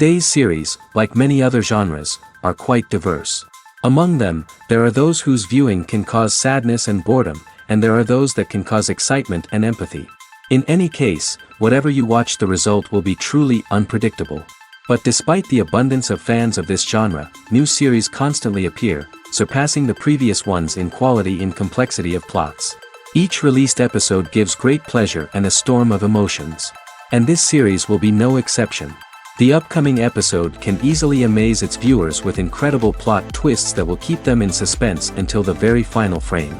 Today's series, like many other genres, are quite diverse. Among them, there are those whose viewing can cause sadness and boredom, and there are those that can cause excitement and empathy. In any case, whatever you watch, the result will be truly unpredictable. But despite the abundance of fans of this genre, new series constantly appear, surpassing the previous ones in quality and complexity of plots. Each released episode gives great pleasure and a storm of emotions. And this series will be no exception. The upcoming episode can easily amaze its viewers with incredible plot twists that will keep them in suspense until the very final frame.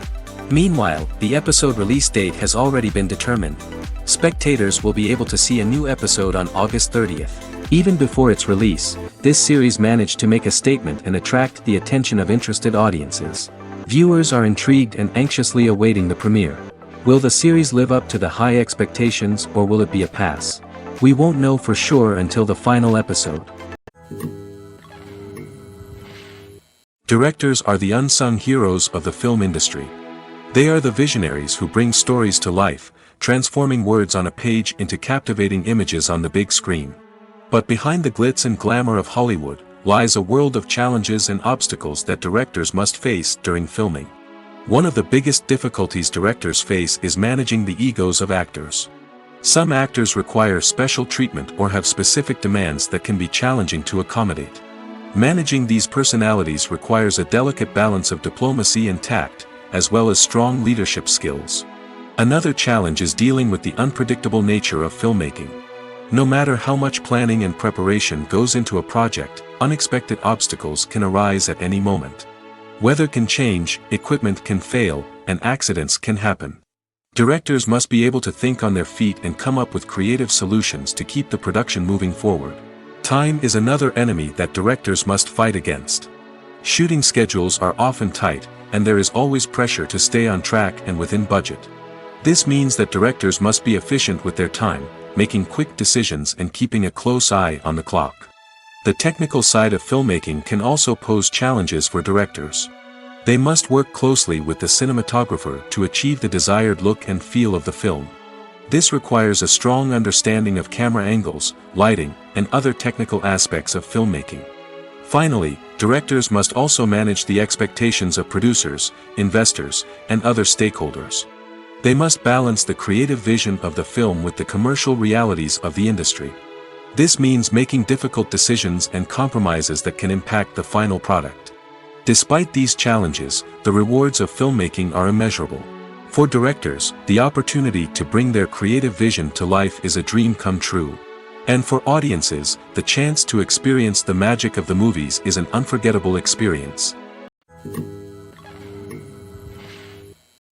Meanwhile, the episode release date has already been determined. Spectators will be able to see a new episode on August 30th. Even before its release, this series managed to make a statement and attract the attention of interested audiences. Viewers are intrigued and anxiously awaiting the premiere. Will the series live up to the high expectations, or will it be a pass? We won't know for sure until the final episode. Directors are the unsung heroes of the film industry. They are the visionaries who bring stories to life, transforming words on a page into captivating images on the big screen. But behind the glitz and glamour of Hollywood, lies a world of challenges and obstacles that directors must face during filming. One of the biggest difficulties directors face is managing the egos of actors. Some actors require special treatment or have specific demands that can be challenging to accommodate. Managing these personalities requires a delicate balance of diplomacy and tact, as well as strong leadership skills. Another challenge is dealing with the unpredictable nature of filmmaking. No matter how much planning and preparation goes into a project, unexpected obstacles can arise at any moment. Weather can change, equipment can fail, and accidents can happen. Directors must be able to think on their feet and come up with creative solutions to keep the production moving forward. Time is another enemy that directors must fight against. Shooting schedules are often tight, and there is always pressure to stay on track and within budget. This means that directors must be efficient with their time, making quick decisions and keeping a close eye on the clock. The technical side of filmmaking can also pose challenges for directors. They must work closely with the cinematographer to achieve the desired look and feel of the film. This requires a strong understanding of camera angles, lighting, and other technical aspects of filmmaking. Finally, directors must also manage the expectations of producers, investors, and other stakeholders. They must balance the creative vision of the film with the commercial realities of the industry. This means making difficult decisions and compromises that can impact the final product. Despite these challenges, the rewards of filmmaking are immeasurable. For directors, the opportunity to bring their creative vision to life is a dream come true. And for audiences, the chance to experience the magic of the movies is an unforgettable experience.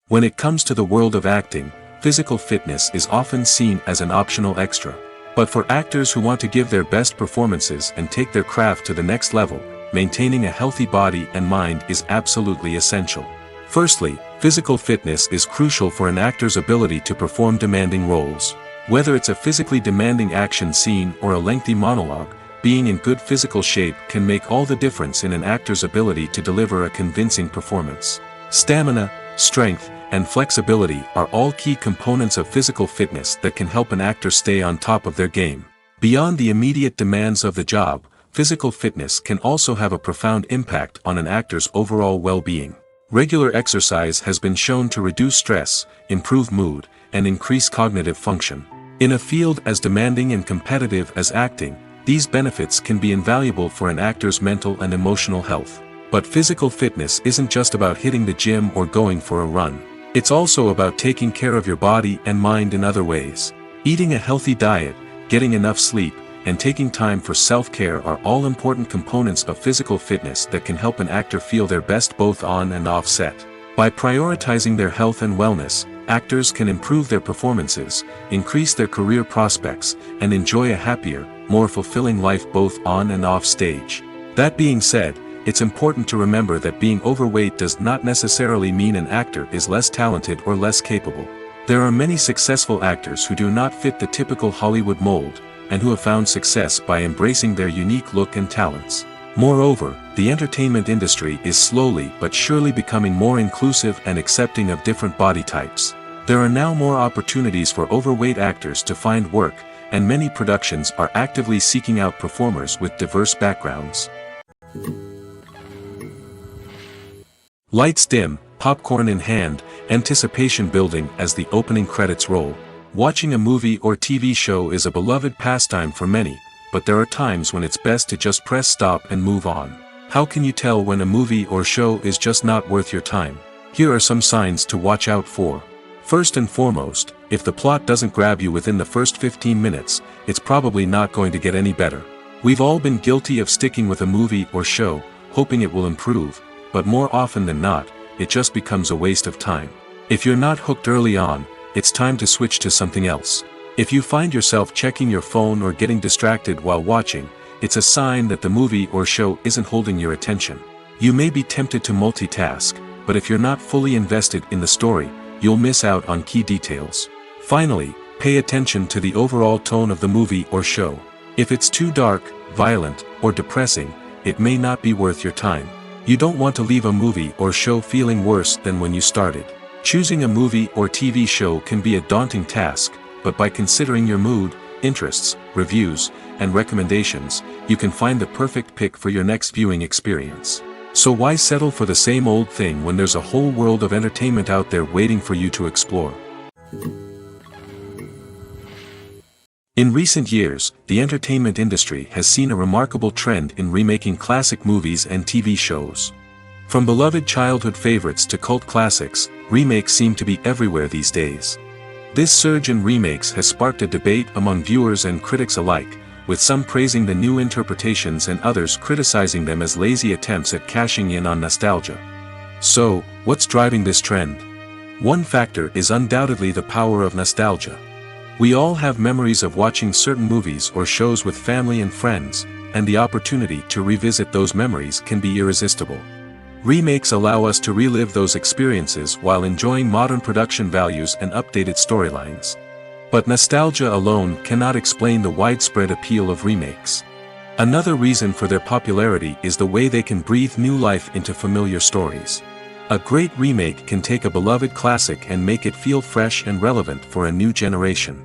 When it comes to the world of acting, physical fitness is often seen as an optional extra. But for actors who want to give their best performances and take their craft to the next level, maintaining a healthy body and mind is absolutely essential. Firstly, physical fitness is crucial for an actor's ability to perform demanding roles. Whether it's a physically demanding action scene or a lengthy monologue, being in good physical shape can make all the difference in an actor's ability to deliver a convincing performance. Stamina, strength, and flexibility are all key components of physical fitness that can help an actor stay on top of their game. Beyond the immediate demands of the job, physical fitness can also have a profound impact on an actor's overall well-being. Regular exercise has been shown to reduce stress, improve mood, and increase cognitive function. In a field as demanding and competitive as acting, these benefits can be invaluable for an actor's mental and emotional health. But physical fitness isn't just about hitting the gym or going for a run. It's also about taking care of your body and mind in other ways. Eating a healthy diet, getting enough sleep, and taking time for self-care are all important components of physical fitness that can help an actor feel their best both on and off set. By prioritizing their health and wellness, actors can improve their performances, increase their career prospects, and enjoy a happier, more fulfilling life both on and off stage. That being said, it's important to remember that being overweight does not necessarily mean an actor is less talented or less capable. There are many successful actors who do not fit the typical Hollywood mold, and who have found success by embracing their unique look and talents. Moreover, the entertainment industry is slowly but surely becoming more inclusive and accepting of different body types. There are now more opportunities for overweight actors to find work, and many productions are actively seeking out performers with diverse backgrounds. Lights dim, popcorn in hand, anticipation building as the opening credits roll. Watching a movie or TV show is a beloved pastime for many, but there are times when it's best to just press stop and move on. How can you tell when a movie or show is just not worth your time? Here are some signs to watch out for. First and foremost, if the plot doesn't grab you within the first 15 minutes, it's probably not going to get any better. We've all been guilty of sticking with a movie or show, hoping it will improve, but more often than not, it just becomes a waste of time. If you're not hooked early on, it's time to switch to something else. If you find yourself checking your phone or getting distracted while watching, it's a sign that the movie or show isn't holding your attention. You may be tempted to multitask, but if you're not fully invested in the story, you'll miss out on key details. Finally, pay attention to the overall tone of the movie or show. If it's too dark, violent, or depressing, it may not be worth your time. You don't want to leave a movie or show feeling worse than when you started. Choosing a movie or TV show can be a daunting task, but by considering your mood, interests, reviews, and recommendations, you can find the perfect pick for your next viewing experience. So why settle for the same old thing when there's a whole world of entertainment out there waiting for you to explore? In recent years, the entertainment industry has seen a remarkable trend in remaking classic movies and TV shows. From beloved childhood favorites to cult classics, remakes seem to be everywhere these days. This surge in remakes has sparked a debate among viewers and critics alike, with some praising the new interpretations and others criticizing them as lazy attempts at cashing in on nostalgia. So, what's driving this trend? One factor is undoubtedly the power of nostalgia. We all have memories of watching certain movies or shows with family and friends, and the opportunity to revisit those memories can be irresistible. Remakes allow us to relive those experiences while enjoying modern production values and updated storylines. But nostalgia alone cannot explain the widespread appeal of remakes. Another reason for their popularity is the way they can breathe new life into familiar stories. A great remake can take a beloved classic and make it feel fresh and relevant for a new generation.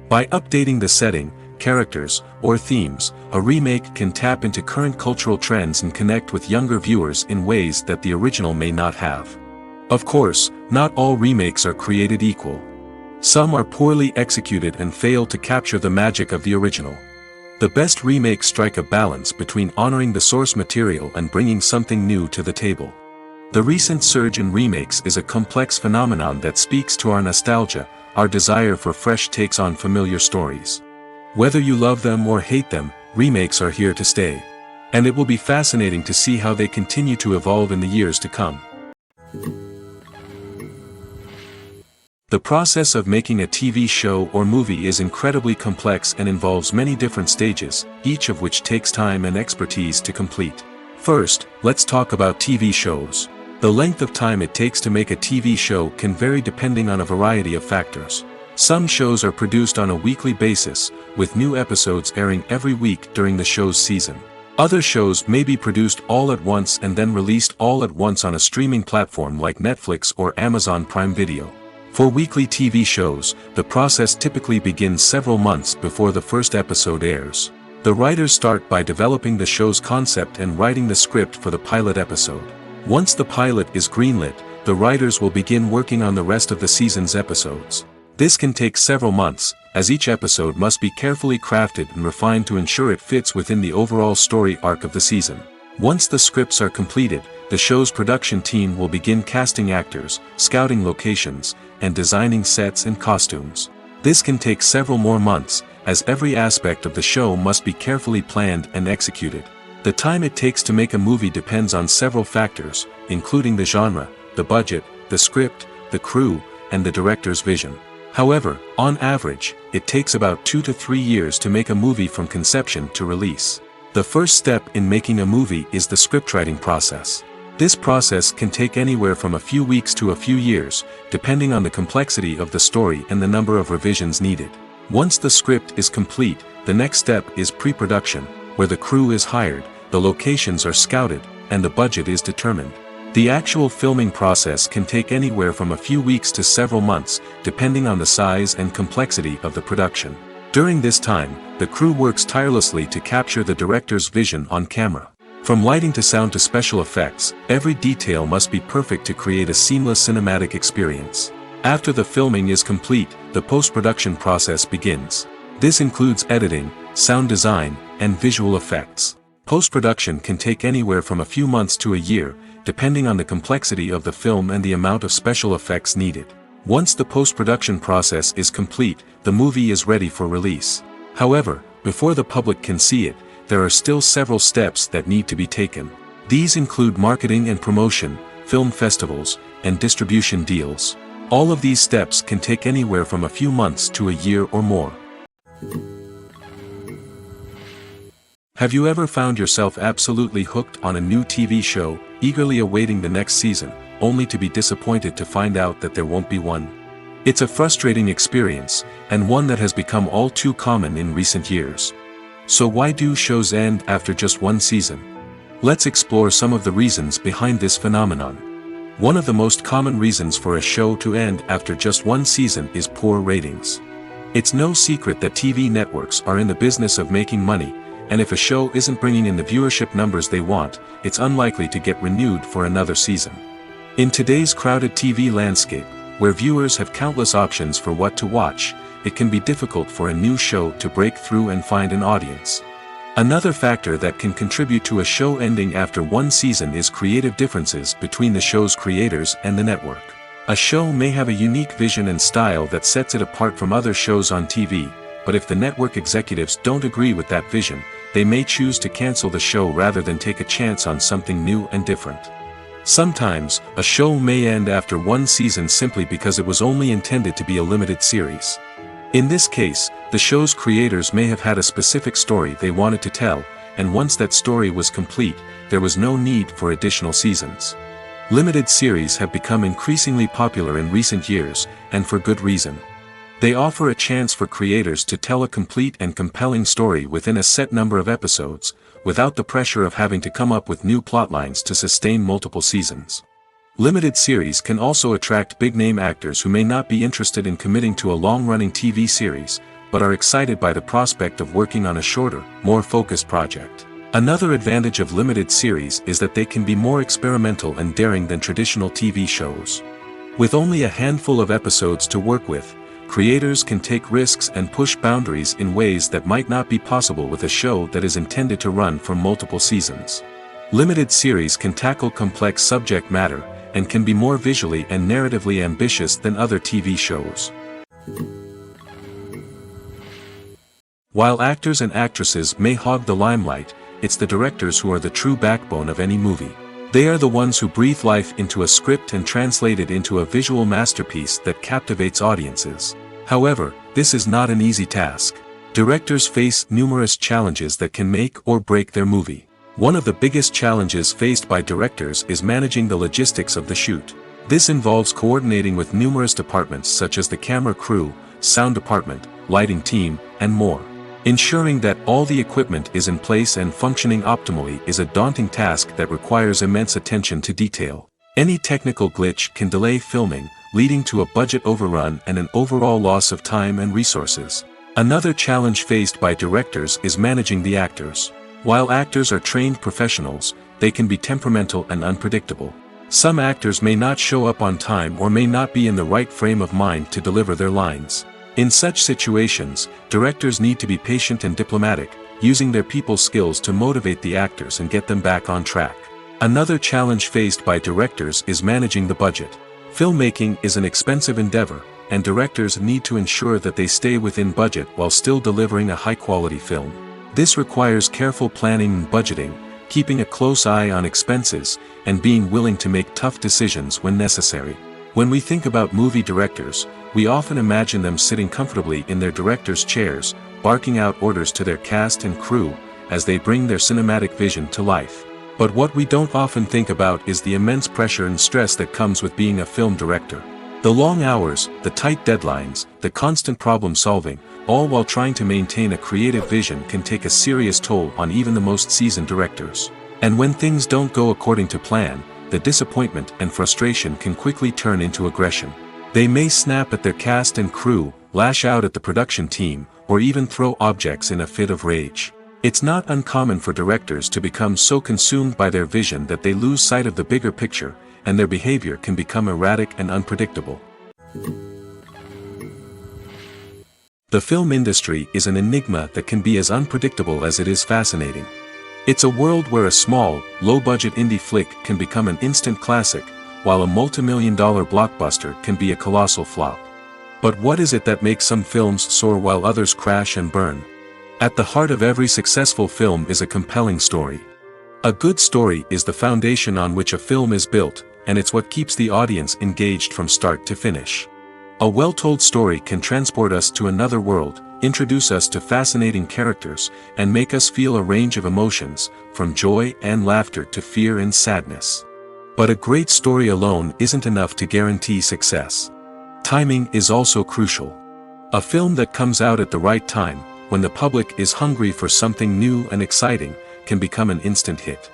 By updating the setting, characters, or themes, a remake can tap into current cultural trends and connect with younger viewers in ways that the original may not have. Of course, not all remakes are created equal. Some are poorly executed and fail to capture the magic of the original. The best remakes strike a balance between honoring the source material and bringing something new to the table. The recent surge in remakes is a complex phenomenon that speaks to our nostalgia, our desire for fresh takes on familiar stories. Whether you love them or hate them, remakes are here to stay. And it will be fascinating to see how they continue to evolve in the years to come. The process of making a TV show or movie is incredibly complex and involves many different stages, each of which takes time and expertise to complete. First, let's talk about TV shows. The length of time it takes to make a TV show can vary depending on a variety of factors. Some shows are produced on a weekly basis, with new episodes airing every week during the show's season. Other shows may be produced all at once and then released all at once on a streaming platform like Netflix or Amazon Prime Video. For weekly TV shows, the process typically begins several months before the first episode airs. The writers start by developing the show's concept and writing the script for the pilot episode. Once the pilot is greenlit, the writers will begin working on the rest of the season's episodes. This can take several months, as each episode must be carefully crafted and refined to ensure it fits within the overall story arc of the season. Once the scripts are completed, the show's production team will begin casting actors, scouting locations, and designing sets and costumes. This can take several more months, as every aspect of the show must be carefully planned and executed. The time it takes to make a movie depends on several factors, including the genre, the budget, the script, the crew, and the director's vision. However, on average, it takes about 2 to 3 years to make a movie from conception to release. The first step in making a movie is the scriptwriting process. This process can take anywhere from a few weeks to a few years, depending on the complexity of the story and the number of revisions needed. Once the script is complete, the next step is pre-production, where the crew is hired, the locations are scouted, and the budget is determined. The actual filming process can take anywhere from a few weeks to several months, depending on the size and complexity of the production. During this time, the crew works tirelessly to capture the director's vision on camera. From lighting to sound to special effects, every detail must be perfect to create a seamless cinematic experience. After the filming is complete, the post-production process begins. This includes editing, sound design, and visual effects. Post-production can take anywhere from a few months to a year, depending on the complexity of the film and the amount of special effects needed. Once the post-production process is complete, the movie is ready for release. However, before the public can see it, there are still several steps that need to be taken. These include marketing and promotion, film festivals, and distribution deals. All of these steps can take anywhere from a few months to a year or more. Have you ever found yourself absolutely hooked on a new TV show, eagerly awaiting the next season, only to be disappointed to find out that there won't be one? It's a frustrating experience, and one that has become all too common in recent years. So why do shows end after just one season? Let's explore some of the reasons behind this phenomenon. One of the most common reasons for a show to end after just one season is poor ratings. It's no secret that TV networks are in the business of making money, and if a show isn't bringing in the viewership numbers they want, it's unlikely to get renewed for another season. In today's crowded TV landscape, where viewers have countless options for what to watch, it can be difficult for a new show to break through and find an audience. Another factor that can contribute to a show ending after one season is creative differences between the show's creators and the network. A show may have a unique vision and style that sets it apart from other shows on TV, but if the network executives don't agree with that vision, they may choose to cancel the show rather than take a chance on something new and different. Sometimes, a show may end after one season simply because it was only intended to be a limited series. In this case, the show's creators may have had a specific story they wanted to tell, and once that story was complete, there was no need for additional seasons. Limited series have become increasingly popular in recent years, and for good reason. They offer a chance for creators to tell a complete and compelling story within a set number of episodes, without the pressure of having to come up with new plotlines to sustain multiple seasons. Limited series can also attract big-name actors who may not be interested in committing to a long-running TV series, but are excited by the prospect of working on a shorter, more focused project. Another advantage of limited series is that they can be more experimental and daring than traditional TV shows. With only a handful of episodes to work with, creators can take risks and push boundaries in ways that might not be possible with a show that is intended to run for multiple seasons. Limited series can tackle complex subject matter, and can be more visually and narratively ambitious than other TV shows. While actors and actresses may hog the limelight, it's the directors who are the true backbone of any movie. They are the ones who breathe life into a script and translate it into a visual masterpiece that captivates audiences. However, this is not an easy task. Directors face numerous challenges that can make or break their movie. One of the biggest challenges faced by directors is managing the logistics of the shoot. This involves coordinating with numerous departments such as the camera crew, sound department, lighting team, and more. Ensuring that all the equipment is in place and functioning optimally is a daunting task that requires immense attention to detail. Any technical glitch can delay filming, leading to a budget overrun and an overall loss of time and resources. Another challenge faced by directors is managing the actors. While actors are trained professionals, they can be temperamental and unpredictable. Some actors may not show up on time or may not be in the right frame of mind to deliver their lines. In such situations, directors need to be patient and diplomatic, using their people skills to motivate the actors and get them back on track. Another challenge faced by directors is managing the budget. Filmmaking is an expensive endeavor, and directors need to ensure that they stay within budget while still delivering a high-quality film. This requires careful planning and budgeting, keeping a close eye on expenses, and being willing to make tough decisions when necessary. When we think about movie directors, we often imagine them sitting comfortably in their director's chairs, barking out orders to their cast and crew, as they bring their cinematic vision to life. But what we don't often think about is the immense pressure and stress that comes with being a film director. The long hours, the tight deadlines, the constant problem solving, all while trying to maintain a creative vision can take a serious toll on even the most seasoned directors. And when things don't go according to plan, the disappointment and frustration can quickly turn into aggression. They may snap at their cast and crew, lash out at the production team, or even throw objects in a fit of rage. It's not uncommon for directors to become so consumed by their vision that they lose sight of the bigger picture, and their behavior can become erratic and unpredictable. The film industry is an enigma that can be as unpredictable as it is fascinating. It's a world where a small, low-budget indie flick can become an instant classic, while a multi-million-dollar blockbuster can be a colossal flop. But what is it that makes some films soar while others crash and burn? At the heart of every successful film is a compelling story. A good story is the foundation on which a film is built, and it's what keeps the audience engaged from start to finish. A well-told story can transport us to another world, introduce us to fascinating characters, and make us feel a range of emotions, from joy and laughter to fear and sadness. But a great story alone isn't enough to guarantee success. Timing is also crucial. A film that comes out at the right time, when the public is hungry for something new and exciting, can become an instant hit.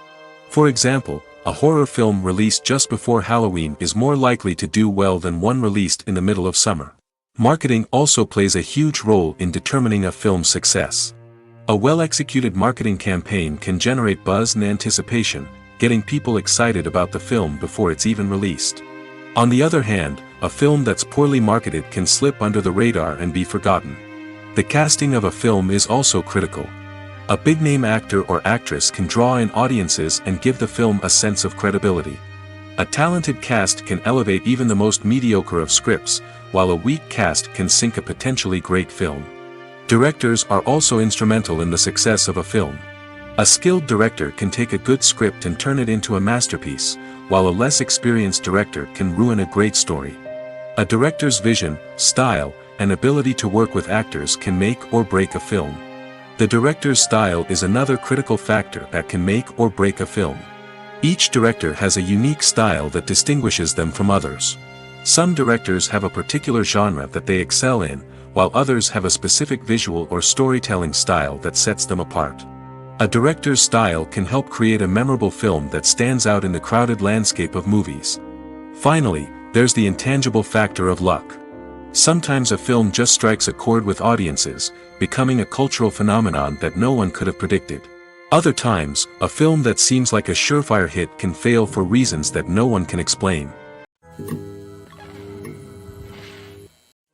For example, a horror film released just before Halloween is more likely to do well than one released in the middle of summer. Marketing also plays a huge role in determining a film's success. A well-executed marketing campaign can generate buzz and anticipation, getting people excited about the film before it's even released. On the other hand, a film that's poorly marketed can slip under the radar and be forgotten. The casting of a film is also critical. A big-name actor or actress can draw in audiences and give the film a sense of credibility. A talented cast can elevate even the most mediocre of scripts, while a weak cast can sink a potentially great film. Directors are also instrumental in the success of a film. A skilled director can take a good script and turn it into a masterpiece, while a less experienced director can ruin a great story. A director's vision, style, and ability to work with actors can make or break a film. The director's style is another critical factor that can make or break a film. Each director has a unique style that distinguishes them from others. Some directors have a particular genre that they excel in, while others have a specific visual or storytelling style that sets them apart. A director's style can help create a memorable film that stands out in the crowded landscape of movies. Finally, there's the intangible factor of luck. Sometimes a film just strikes a chord with audiences, becoming a cultural phenomenon that no one could have predicted. Other times, a film that seems like a surefire hit can fail for reasons that no one can explain.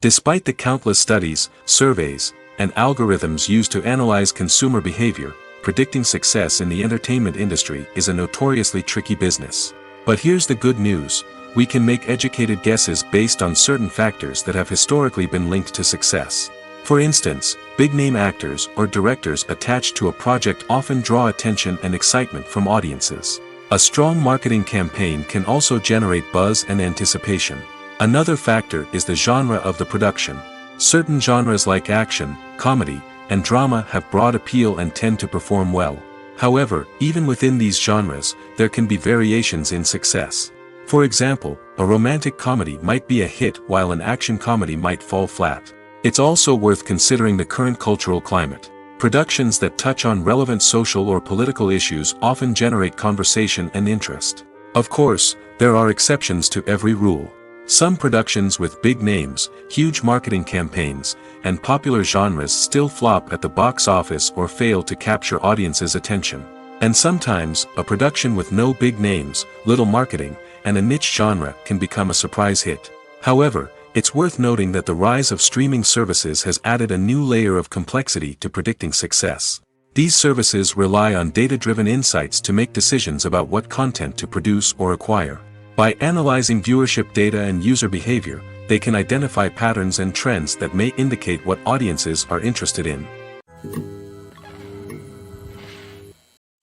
Despite the countless studies, surveys, and algorithms used to analyze consumer behavior, predicting success in the entertainment industry is a notoriously tricky business. But here's the good news: we can make educated guesses based on certain factors that have historically been linked to success. For instance, big-name actors or directors attached to a project often draw attention and excitement from audiences. A strong marketing campaign can also generate buzz and anticipation. Another factor is the genre of the production. Certain genres like action, comedy, and drama have broad appeal and tend to perform well. However, even within these genres, there can be variations in success. For example, a romantic comedy might be a hit while an action comedy might fall flat. It's also worth considering the current cultural climate. Productions that touch on relevant social or political issues often generate conversation and interest. Of course, there are exceptions to every rule. Some productions with big names, huge marketing campaigns, and popular genres still flop at the box office or fail to capture audiences' attention. And sometimes, a production with no big names, little marketing, and a niche genre can become a surprise hit. However, it's worth noting that the rise of streaming services has added a new layer of complexity to predicting success. These services rely on data-driven insights to make decisions about what content to produce or acquire. By analyzing viewership data and user behavior, they can identify patterns and trends that may indicate what audiences are interested in.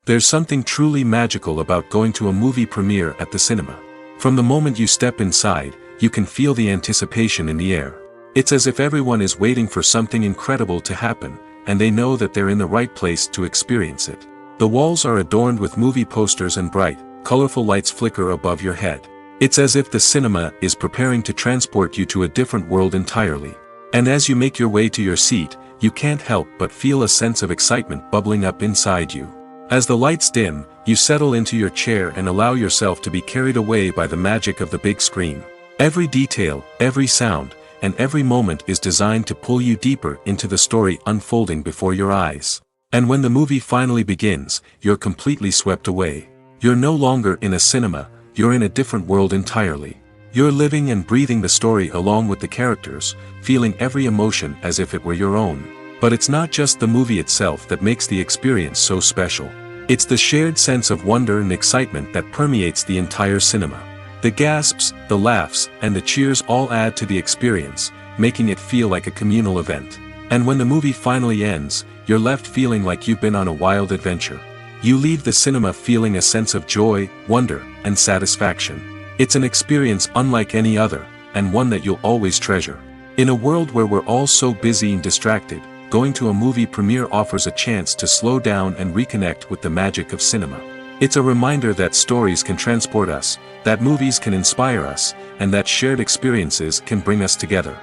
There's something truly magical about going to a movie premiere at the cinema. From the moment you step inside, you can feel the anticipation in the air. It's as if everyone is waiting for something incredible to happen, and they know that they're in the right place to experience it. The walls are adorned with movie posters and bright, colorful lights flicker above your head. It's as if the cinema is preparing to transport you to a different world entirely. And as you make your way to your seat, you can't help but feel a sense of excitement bubbling up inside you. As the lights dim, you settle into your chair and allow yourself to be carried away by the magic of the big screen. Every detail, every sound, and every moment is designed to pull you deeper into the story unfolding before your eyes. And when the movie finally begins, you're completely swept away. You're no longer in a cinema, you're in a different world entirely. You're living and breathing the story along with the characters, feeling every emotion as if it were your own. But it's not just the movie itself that makes the experience so special. It's the shared sense of wonder and excitement that permeates the entire cinema. The gasps, the laughs, and the cheers all add to the experience, making it feel like a communal event. And when the movie finally ends, you're left feeling like you've been on a wild adventure. You leave the cinema feeling a sense of joy, wonder, and satisfaction. It's an experience unlike any other, and one that you'll always treasure. In a world where we're all so busy and distracted, going to a movie premiere offers a chance to slow down and reconnect with the magic of cinema. It's a reminder that stories can transport us, that movies can inspire us, and that shared experiences can bring us together.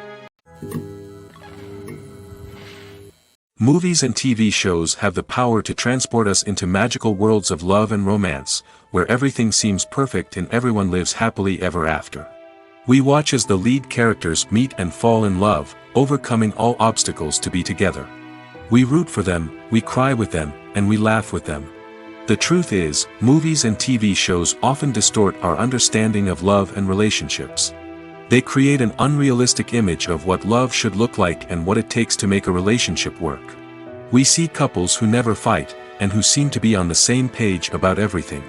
Movies and TV shows have the power to transport us into magical worlds of love and romance, where everything seems perfect and everyone lives happily ever after. We watch as the lead characters meet and fall in love, overcoming all obstacles to be together. We root for them, we cry with them, and we laugh with them. The truth is, movies and TV shows often distort our understanding of love and relationships. They create an unrealistic image of what love should look like and what it takes to make a relationship work. We see couples who never fight, and who seem to be on the same page about everything.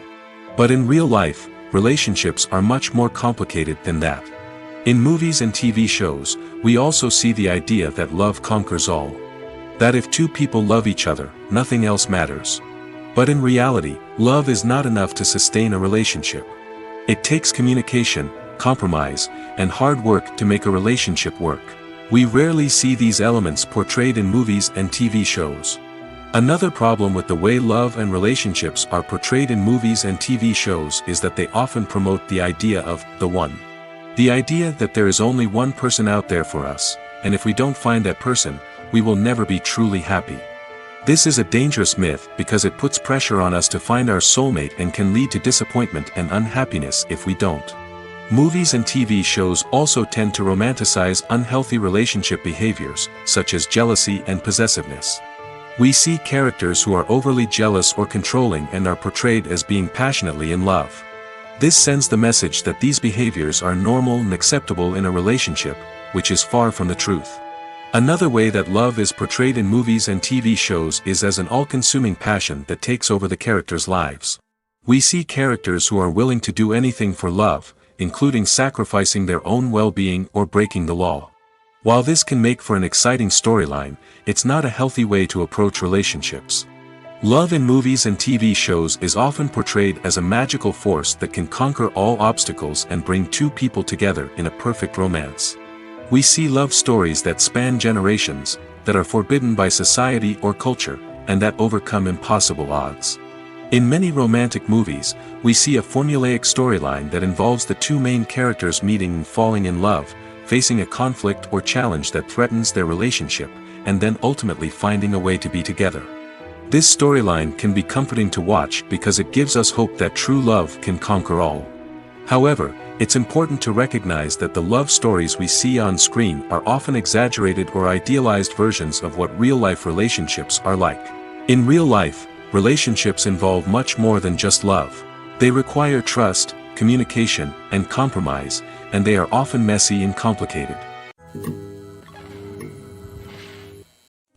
But in real life, relationships are much more complicated than that. In movies and TV shows, we also see the idea that love conquers all. That if two people love each other, nothing else matters. But in reality, love is not enough to sustain a relationship. It takes communication, compromise, and hard work to make a relationship work. We rarely see these elements portrayed in movies and TV shows. Another problem with the way love and relationships are portrayed in movies and TV shows is that they often promote the idea of the one. The idea that there is only one person out there for us, and if we don't find that person, we will never be truly happy. This is a dangerous myth because it puts pressure on us to find our soulmate and can lead to disappointment and unhappiness if we don't. Movies and TV shows also tend to romanticize unhealthy relationship behaviors, such as jealousy and possessiveness. We see characters who are overly jealous or controlling and are portrayed as being passionately in love. This sends the message that these behaviors are normal and acceptable in a relationship, which is far from the truth. Another way that love is portrayed in movies and TV shows is as an all-consuming passion that takes over the characters' lives. We see characters who are willing to do anything for love, including sacrificing their own well-being or breaking the law. While this can make for an exciting storyline, it's not a healthy way to approach relationships. Love in movies and TV shows is often portrayed as a magical force that can conquer all obstacles and bring two people together in a perfect romance. We see love stories that span generations, that are forbidden by society or culture, and that overcome impossible odds. In many romantic movies, we see a formulaic storyline that involves the two main characters meeting and falling in love, facing a conflict or challenge that threatens their relationship, and then ultimately finding a way to be together. This storyline can be comforting to watch because it gives us hope that true love can conquer all. However, it's important to recognize that the love stories we see on screen are often exaggerated or idealized versions of what real-life relationships are like. In real life, relationships involve much more than just love. They require trust, communication, and compromise, and they are often messy and complicated.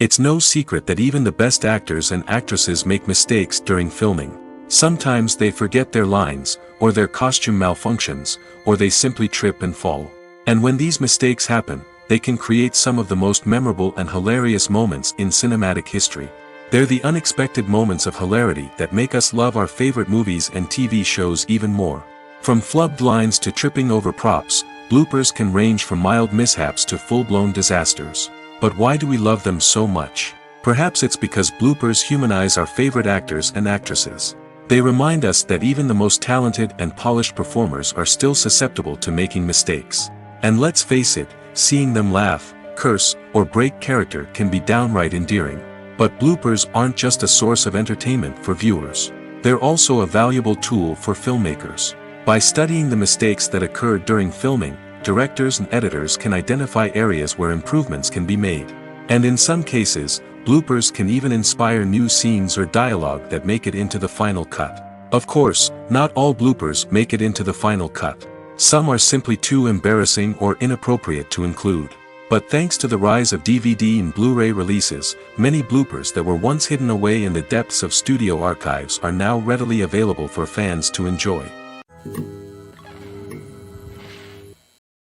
It's no secret that even the best actors and actresses make mistakes during filming. Sometimes they forget their lines, or their costume malfunctions, or they simply trip and fall. And when these mistakes happen, they can create some of the most memorable and hilarious moments in cinematic history. They're the unexpected moments of hilarity that make us love our favorite movies and TV shows even more. From flubbed lines to tripping over props, bloopers can range from mild mishaps to full-blown disasters. But why do we love them so much? Perhaps it's because bloopers humanize our favorite actors and actresses. They remind us that even the most talented and polished performers are still susceptible to making mistakes. And let's face it, seeing them laugh, curse, or break character can be downright endearing. But bloopers aren't just a source of entertainment for viewers. They're also a valuable tool for filmmakers. By studying the mistakes that occurred during filming, directors and editors can identify areas where improvements can be made. And in some cases, bloopers can even inspire new scenes or dialogue that make it into the final cut. Of course, not all bloopers make it into the final cut. Some are simply too embarrassing or inappropriate to include. But thanks to the rise of DVD and Blu-ray releases, many bloopers that were once hidden away in the depths of studio archives are now readily available for fans to enjoy.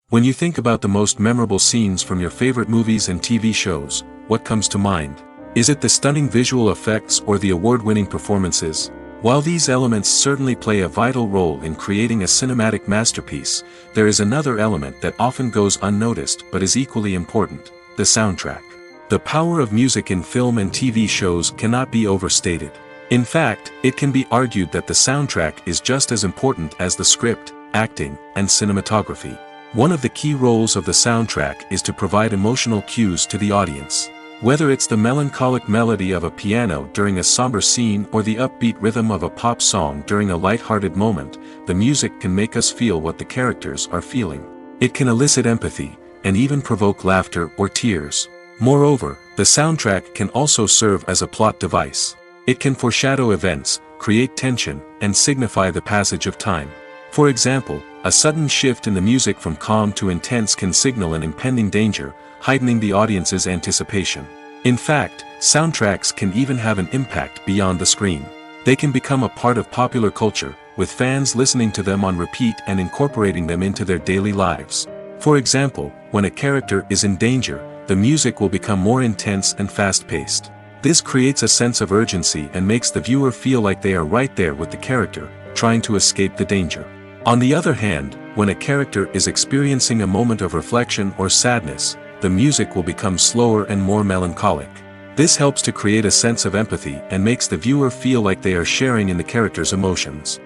When you think about the most memorable scenes from your favorite movies and TV shows, what comes to mind? Is it the stunning visual effects or the award-winning performances? While these elements certainly play a vital role in creating a cinematic masterpiece, there is another element that often goes unnoticed but is equally important: the soundtrack. The power of music in film and TV shows cannot be overstated. In fact, it can be argued that the soundtrack is just as important as the script, acting, and cinematography. One of the key roles of the soundtrack is to provide emotional cues to the audience. Whether it's the melancholic melody of a piano during a somber scene or the upbeat rhythm of a pop song during a light-hearted moment, the music can make us feel what the characters are feeling. It can elicit empathy, and even provoke laughter or tears. Moreover, the soundtrack can also serve as a plot device. It can foreshadow events, create tension, and signify the passage of time. For example, a sudden shift in the music from calm to intense can signal an impending danger, heightening the audience's anticipation. In fact, soundtracks can even have an impact beyond the screen. They can become a part of popular culture, with fans listening to them on repeat and incorporating them into their daily lives. For example, when a character is in danger, the music will become more intense and fast-paced. This creates a sense of urgency and makes the viewer feel like they are right there with the character, trying to escape the danger. On the other hand, when a character is experiencing a moment of reflection or sadness, the music will become slower and more melancholic. This helps to create a sense of empathy and makes the viewer feel like they are sharing in the character's emotions.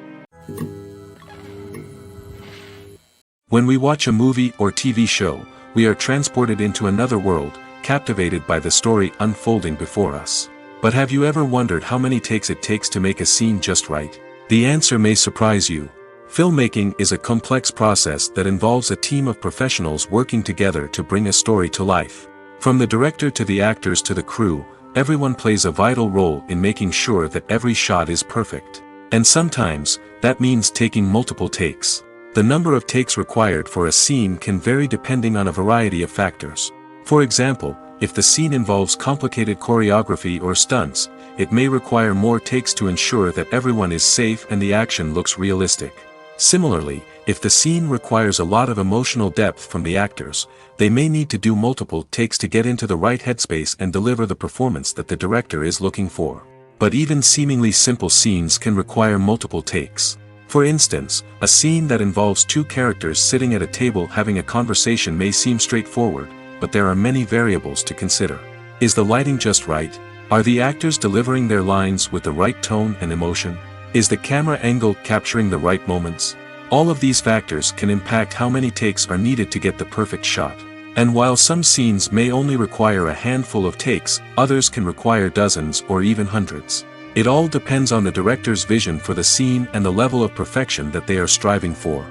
When we watch a movie or TV show, we are transported into another world, captivated by the story unfolding before us. But have you ever wondered how many takes it takes to make a scene just right? The answer may surprise you. Filmmaking is a complex process that involves a team of professionals working together to bring a story to life. From the director to the actors to the crew, everyone plays a vital role in making sure that every shot is perfect. And sometimes, that means taking multiple takes. The number of takes required for a scene can vary depending on a variety of factors. For example, if the scene involves complicated choreography or stunts, it may require more takes to ensure that everyone is safe and the action looks realistic. Similarly, if the scene requires a lot of emotional depth from the actors, they may need to do multiple takes to get into the right headspace and deliver the performance that the director is looking for. But even seemingly simple scenes can require multiple takes. For instance, a scene that involves two characters sitting at a table having a conversation may seem straightforward, but there are many variables to consider. Is the lighting just right? Are the actors delivering their lines with the right tone and emotion? Is the camera angle capturing the right moments? All of these factors can impact how many takes are needed to get the perfect shot. And while some scenes may only require a handful of takes, others can require dozens or even hundreds. It all depends on the director's vision for the scene and the level of perfection that they are striving for.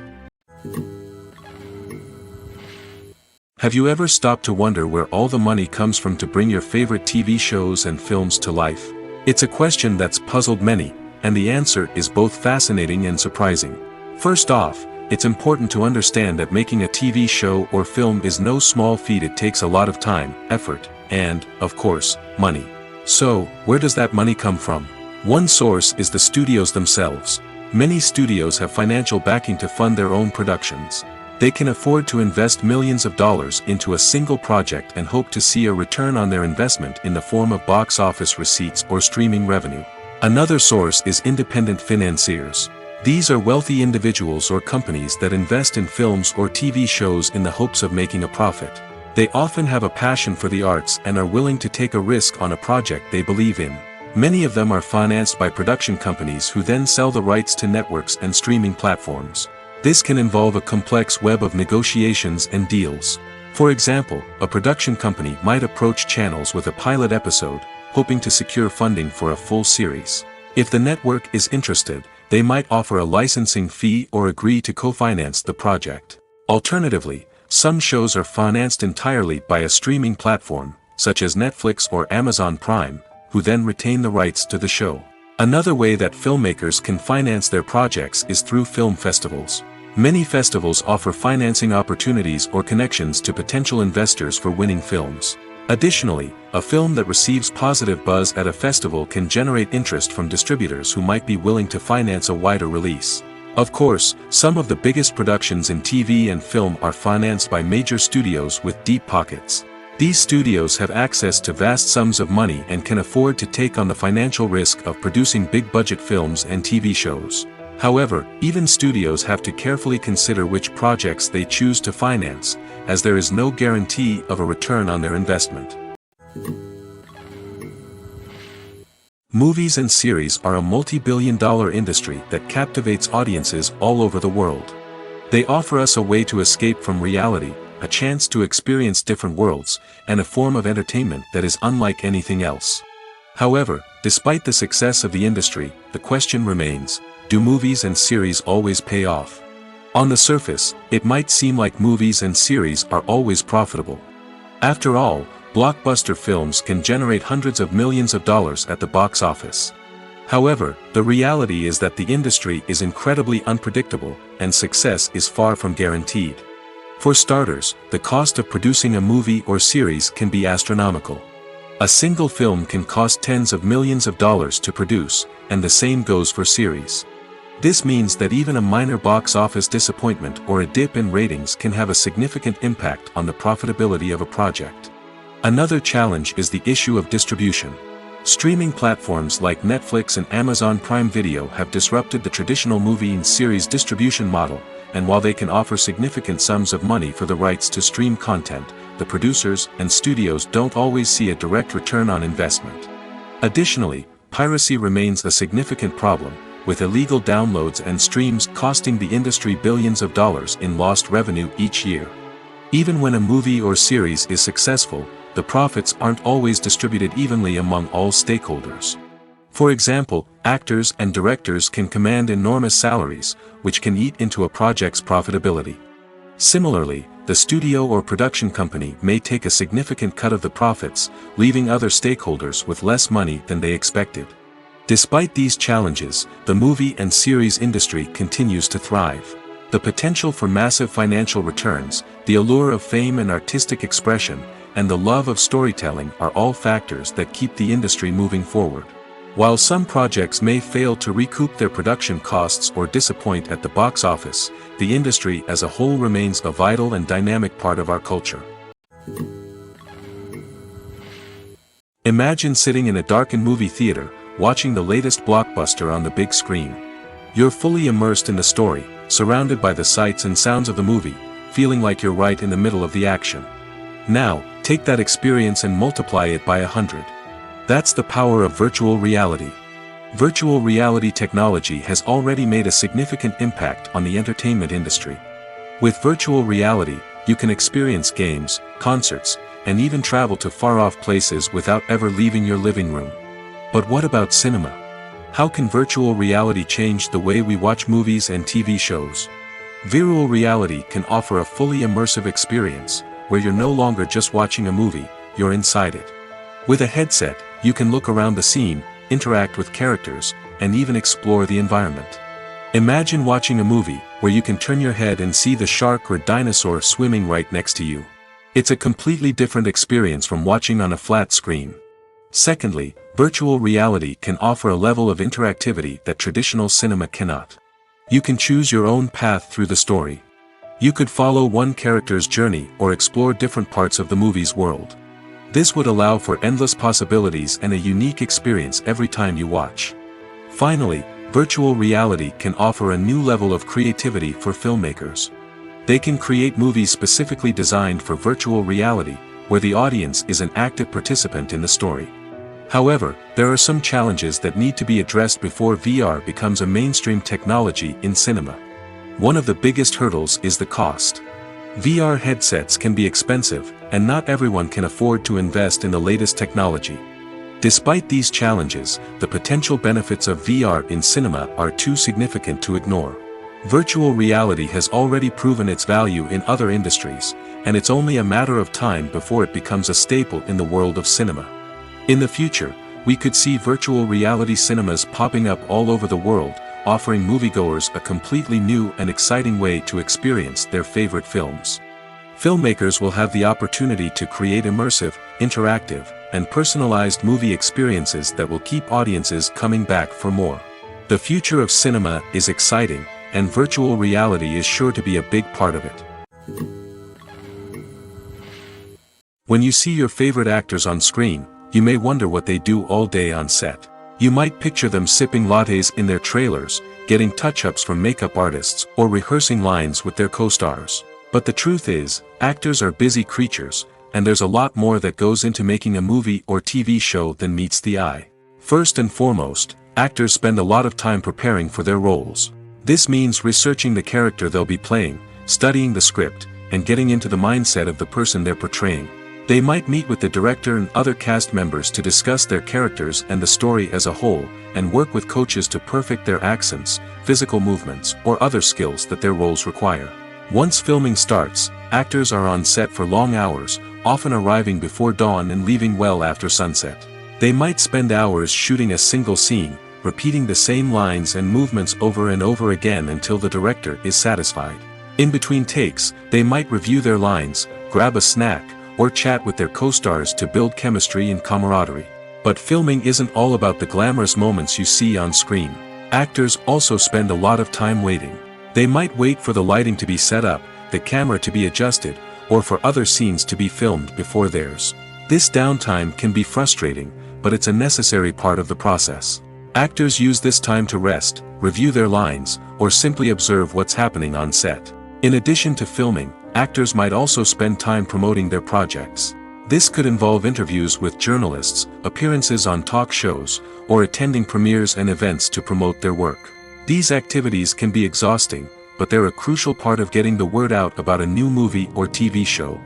Have you ever stopped to wonder where all the money comes from to bring your favorite TV shows and films to life? It's a question that's puzzled many, and the answer is both fascinating and surprising. First off, it's important to understand that making a TV show or film is no small feat. It takes a lot of time, effort, and, of course, money. So, where does that money come from? One source is the studios themselves. Many studios have financial backing to fund their own productions. They can afford to invest millions of dollars into a single project and hope to see a return on their investment in the form of box office receipts or streaming revenue. Another source is independent financiers. These are wealthy individuals or companies that invest in films or TV shows in the hopes of making a profit. They often have a passion for the arts and are willing to take a risk on a project they believe in. Many of them are financed by production companies who then sell the rights to networks and streaming platforms. This can involve a complex web of negotiations and deals. For example, a production company might approach channels with a pilot episode, hoping to secure funding for a full series. If the network is interested, they might offer a licensing fee or agree to co-finance the project. Alternatively, some shows are financed entirely by a streaming platform, such as Netflix or Amazon Prime, who then retain the rights to the show. Another way that filmmakers can finance their projects is through film festivals. Many festivals offer financing opportunities or connections to potential investors for winning films. Additionally, a film that receives positive buzz at a festival can generate interest from distributors who might be willing to finance a wider release. Of course, some of the biggest productions in TV and film are financed by major studios with deep pockets. These studios have access to vast sums of money and can afford to take on the financial risk of producing big-budget films and TV shows. However, even studios have to carefully consider which projects they choose to finance, as there is no guarantee of a return on their investment. Movies and series are a multi-billion-dollar industry that captivates audiences all over the world. They offer us a way to escape from reality, a chance to experience different worlds, and a form of entertainment that is unlike anything else. However, despite the success of the industry, the question remains, do movies and series always pay off? On the surface, it might seem like movies and series are always profitable. After all, blockbuster films can generate hundreds of millions of dollars at the box office. However, the reality is that the industry is incredibly unpredictable, and success is far from guaranteed. For starters, the cost of producing a movie or series can be astronomical. A single film can cost tens of millions of dollars to produce, and the same goes for series. This means that even a minor box office disappointment or a dip in ratings can have a significant impact on the profitability of a project. Another challenge is the issue of distribution. Streaming platforms like Netflix and Amazon Prime Video have disrupted the traditional movie and series distribution model, and while they can offer significant sums of money for the rights to stream content, the producers and studios don't always see a direct return on investment. Additionally, piracy remains a significant problem, with illegal downloads and streams costing the industry billions of dollars in lost revenue each year. Even when a movie or series is successful, the profits aren't always distributed evenly among all stakeholders. For example, actors and directors can command enormous salaries, which can eat into a project's profitability. Similarly, the studio or production company may take a significant cut of the profits, leaving other stakeholders with less money than they expected. Despite these challenges, the movie and series industry continues to thrive. The potential for massive financial returns, the allure of fame and artistic expression, and the love of storytelling are all factors that keep the industry moving forward. While some projects may fail to recoup their production costs or disappoint at the box office, the industry as a whole remains a vital and dynamic part of our culture. Imagine sitting in a darkened movie theater, watching the latest blockbuster on the big screen. You're fully immersed in the story, surrounded by the sights and sounds of the movie, feeling like you're right in the middle of the action. Now, take that experience and multiply it by 100. That's the power of virtual reality. Virtual reality technology has already made a significant impact on the entertainment industry. With virtual reality, you can experience games, concerts, and even travel to far-off places without ever leaving your living room. But what about cinema? How can virtual reality change the way we watch movies and TV shows? Virtual reality can offer a fully immersive experience, where you're no longer just watching a movie, you're inside it. With a headset, you can look around the scene, interact with characters, and even explore the environment. Imagine watching a movie, where you can turn your head and see the shark or dinosaur swimming right next to you. It's a completely different experience from watching on a flat screen. Secondly, virtual reality can offer a level of interactivity that traditional cinema cannot. You can choose your own path through the story. You could follow one character's journey or explore different parts of the movie's world. This would allow for endless possibilities and a unique experience every time you watch. Finally, virtual reality can offer a new level of creativity for filmmakers. They can create movies specifically designed for virtual reality, where the audience is an active participant in the story. However, there are some challenges that need to be addressed before VR becomes a mainstream technology in cinema. One of the biggest hurdles is the cost. VR headsets can be expensive, and not everyone can afford to invest in the latest technology. Despite these challenges, the potential benefits of VR in cinema are too significant to ignore. Virtual reality has already proven its value in other industries, and it's only a matter of time before it becomes a staple in the world of cinema. In the future, we could see virtual reality cinemas popping up all over the world, offering moviegoers a completely new and exciting way to experience their favorite films. Filmmakers will have the opportunity to create immersive, interactive, and personalized movie experiences that will keep audiences coming back for more. The future of cinema is exciting, and virtual reality is sure to be a big part of it. When you see your favorite actors on screen, you may wonder what they do all day on set. You might picture them sipping lattes in their trailers, getting touch-ups from makeup artists, or rehearsing lines with their co-stars. But the truth is, actors are busy creatures, and there's a lot more that goes into making a movie or TV show than meets the eye. First and foremost, actors spend a lot of time preparing for their roles. This means researching the character they'll be playing, studying the script, and getting into the mindset of the person they're portraying. They might meet with the director and other cast members to discuss their characters and the story as a whole, and work with coaches to perfect their accents, physical movements, or other skills that their roles require. Once filming starts, actors are on set for long hours, often arriving before dawn and leaving well after sunset. They might spend hours shooting a single scene, repeating the same lines and movements over and over again until the director is satisfied. In between takes, they might review their lines, grab a snack, or chat with their co-stars to build chemistry and camaraderie. But filming isn't all about the glamorous moments you see on screen. Actors also spend a lot of time waiting. They might wait for the lighting to be set up, the camera to be adjusted, or for other scenes to be filmed before theirs. This downtime can be frustrating, but it's a necessary part of the process. Actors use this time to rest, review their lines, or simply observe what's happening on set. In addition to filming, actors might also spend time promoting their projects. This could involve interviews with journalists, appearances on talk shows, or attending premieres and events to promote their work. These activities can be exhausting, but they're a crucial part of getting the word out about a new movie or TV show.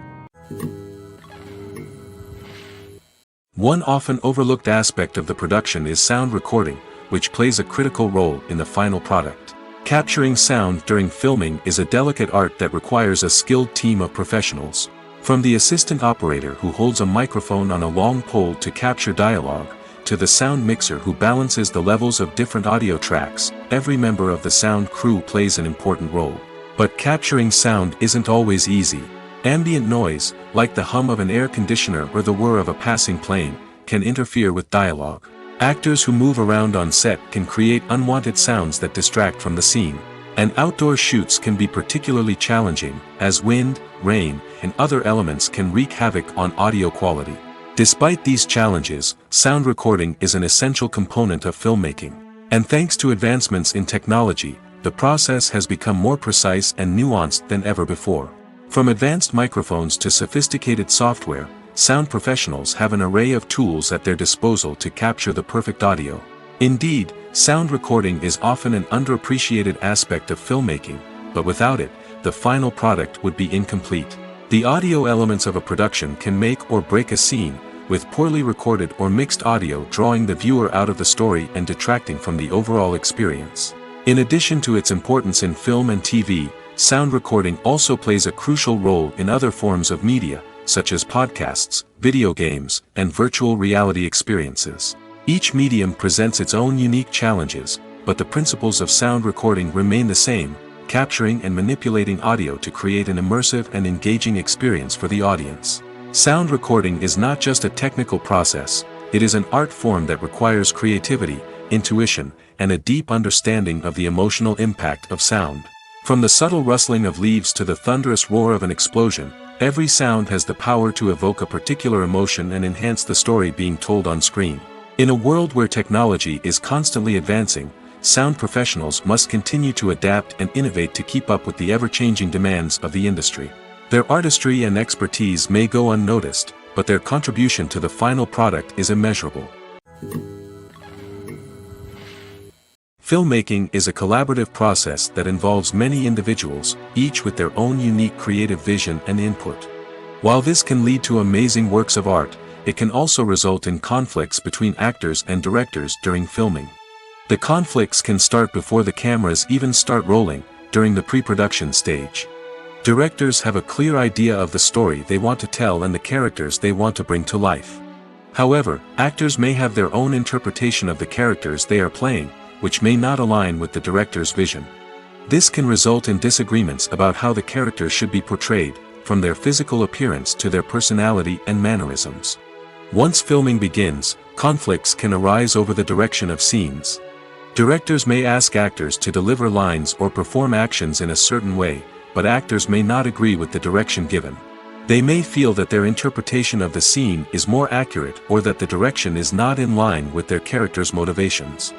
One often overlooked aspect of the production is sound recording, which plays a critical role in the final product. Capturing sound during filming is a delicate art that requires a skilled team of professionals. From the assistant operator who holds a microphone on a long pole to capture dialogue, to the sound mixer who balances the levels of different audio tracks, every member of the sound crew plays an important role. But capturing sound isn't always easy. Ambient noise, like the hum of an air conditioner or the whir of a passing plane, can interfere with dialogue. Actors who move around on set can create unwanted sounds that distract from the scene. And outdoor shoots can be particularly challenging, as wind, rain, and other elements can wreak havoc on audio quality. Despite these challenges, sound recording is an essential component of filmmaking. And thanks to advancements in technology, the process has become more precise and nuanced than ever before. From advanced microphones to sophisticated software, sound professionals have an array of tools at their disposal to capture the perfect audio. Indeed, sound recording is often an underappreciated aspect of filmmaking, but without it, the final product would be incomplete. The audio elements of a production can make or break a scene, with poorly recorded or mixed audio drawing the viewer out of the story and detracting from the overall experience. In addition to its importance in film and TV, sound recording also plays a crucial role in other forms of media, such as podcasts, video games, and virtual reality experiences. Each medium presents its own unique challenges, but the principles of sound recording remain the same: capturing and manipulating audio to create an immersive and engaging experience for the audience. Sound recording is not just a technical process, it is an art form that requires creativity, intuition, and a deep understanding of the emotional impact of sound. From the subtle rustling of leaves to the thunderous roar of an explosion, every sound has the power to evoke a particular emotion and enhance the story being told on screen. In a world where technology is constantly advancing, sound professionals must continue to adapt and innovate to keep up with the ever-changing demands of the industry. Their artistry and expertise may go unnoticed, but their contribution to the final product is immeasurable. Filmmaking is a collaborative process that involves many individuals, each with their own unique creative vision and input. While this can lead to amazing works of art, it can also result in conflicts between actors and directors during filming. The conflicts can start before the cameras even start rolling, during the pre-production stage. Directors have a clear idea of the story they want to tell and the characters they want to bring to life. However, actors may have their own interpretation of the characters they are playing, which may not align with the director's vision. This can result in disagreements about how the characters should be portrayed, from their physical appearance to their personality and mannerisms. Once filming begins, conflicts can arise over the direction of scenes. Directors may ask actors to deliver lines or perform actions in a certain way, but actors may not agree with the direction given. They may feel that their interpretation of the scene is more accurate or that the direction is not in line with their character's motivations.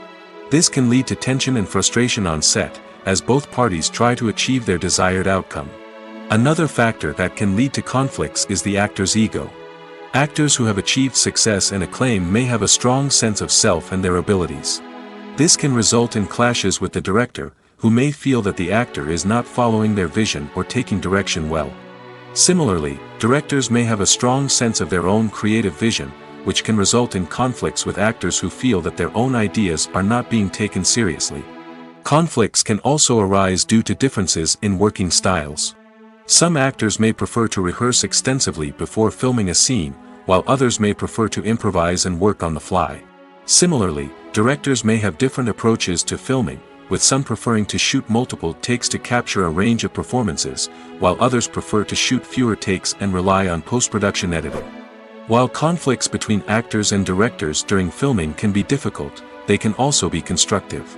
This can lead to tension and frustration on set, as both parties try to achieve their desired outcome. Another factor that can lead to conflicts is the actor's ego. Actors who have achieved success and acclaim may have a strong sense of self and their abilities. This can result in clashes with the director, who may feel that the actor is not following their vision or taking direction well. Similarly, directors may have a strong sense of their own creative vision, which can result in conflicts with actors who feel that their own ideas are not being taken seriously. Conflicts can also arise due to differences in working styles. Some actors may prefer to rehearse extensively before filming a scene, while others may prefer to improvise and work on the fly. Similarly, directors may have different approaches to filming, with some preferring to shoot multiple takes to capture a range of performances, while others prefer to shoot fewer takes and rely on post-production editing. While conflicts between actors and directors during filming can be difficult, they can also be constructive.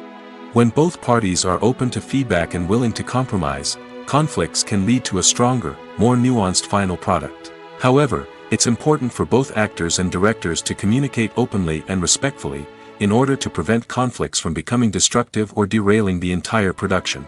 When both parties are open to feedback and willing to compromise, conflicts can lead to a stronger, more nuanced final product. However, it's important for both actors and directors to communicate openly and respectfully, in order to prevent conflicts from becoming destructive or derailing the entire production.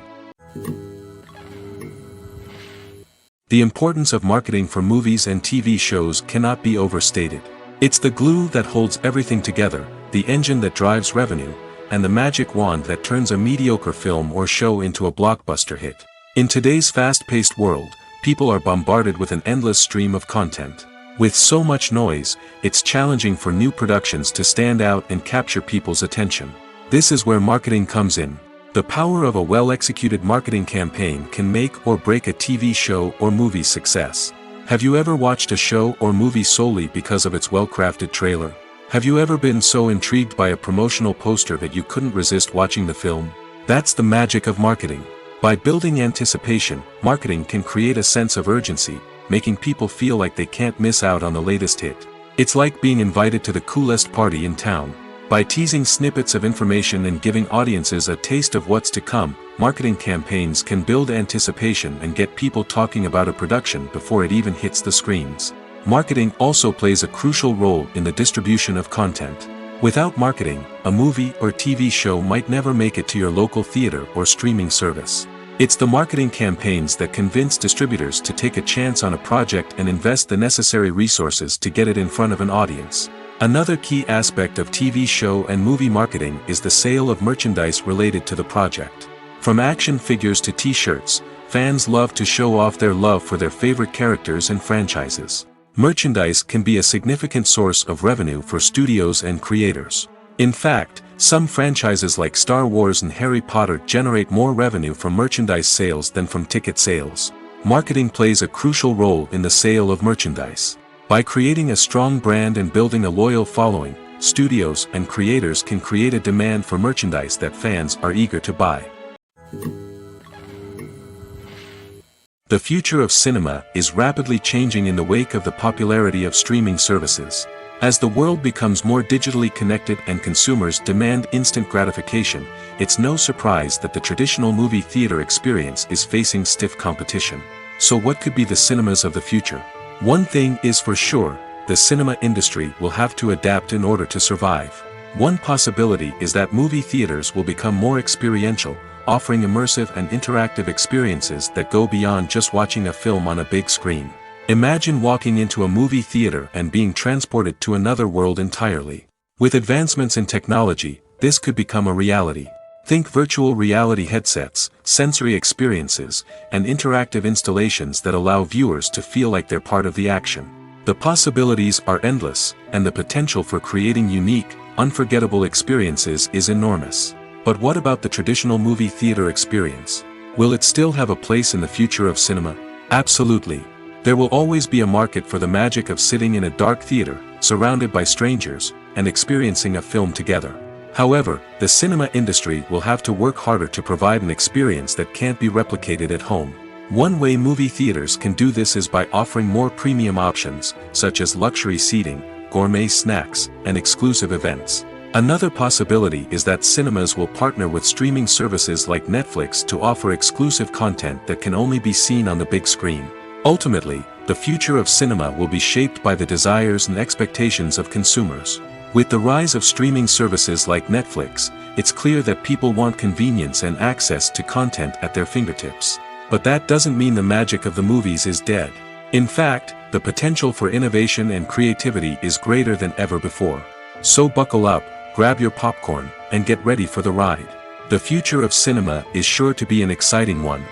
The importance of marketing for movies and TV shows cannot be overstated. It's the glue that holds everything together, the engine that drives revenue, and the magic wand that turns a mediocre film or show into a blockbuster hit. In today's fast-paced world, people are bombarded with an endless stream of content. With so much noise, it's challenging for new productions to stand out and capture people's attention. This is where marketing comes in. The power of a well-executed marketing campaign can make or break a TV show or movie's success. Have you ever watched a show or movie solely because of its well-crafted trailer? Have you ever been so intrigued by a promotional poster that you couldn't resist watching the film? That's the magic of marketing. By building anticipation, marketing can create a sense of urgency, making people feel like they can't miss out on the latest hit. It's like being invited to the coolest party in town. By teasing snippets of information and giving audiences a taste of what's to come, marketing campaigns can build anticipation and get people talking about a production before it even hits the screens. Marketing also plays a crucial role in the distribution of content. Without marketing, a movie or TV show might never make it to your local theater or streaming service. It's the marketing campaigns that convince distributors to take a chance on a project and invest the necessary resources to get it in front of an audience. Another key aspect of TV show and movie marketing is the sale of merchandise related to the project. From action figures to t-shirts, fans love to show off their love for their favorite characters and franchises. Merchandise can be a significant source of revenue for studios and creators. In fact, some franchises like Star Wars and Harry Potter generate more revenue from merchandise sales than from ticket sales. Marketing plays a crucial role in the sale of merchandise. By creating a strong brand and building a loyal following, studios and creators can create a demand for merchandise that fans are eager to buy. The future of cinema is rapidly changing in the wake of the popularity of streaming services. As the world becomes more digitally connected and consumers demand instant gratification, it's no surprise that the traditional movie theater experience is facing stiff competition. So what could be the cinemas of the future? One thing is for sure, the cinema industry will have to adapt in order to survive. One possibility is that movie theaters will become more experiential, offering immersive and interactive experiences that go beyond just watching a film on a big screen. Imagine walking into a movie theater and being transported to another world entirely. With advancements in technology, this could become a reality. Think virtual reality headsets, sensory experiences, and interactive installations that allow viewers to feel like they're part of the action. The possibilities are endless, and the potential for creating unique, unforgettable experiences is enormous. But what about the traditional movie theater experience? Will it still have a place in the future of cinema? Absolutely. There will always be a market for the magic of sitting in a dark theater, surrounded by strangers, and experiencing a film together. However, the cinema industry will have to work harder to provide an experience that can't be replicated at home. One way movie theaters can do this is by offering more premium options, such as luxury seating, gourmet snacks, and exclusive events. Another possibility is that cinemas will partner with streaming services like Netflix to offer exclusive content that can only be seen on the big screen. Ultimately, the future of cinema will be shaped by the desires and expectations of consumers. With the rise of streaming services like Netflix, it's clear that people want convenience and access to content at their fingertips. But that doesn't mean the magic of the movies is dead. In fact, the potential for innovation and creativity is greater than ever before. So buckle up, grab your popcorn, and get ready for the ride. The future of cinema is sure to be an exciting one.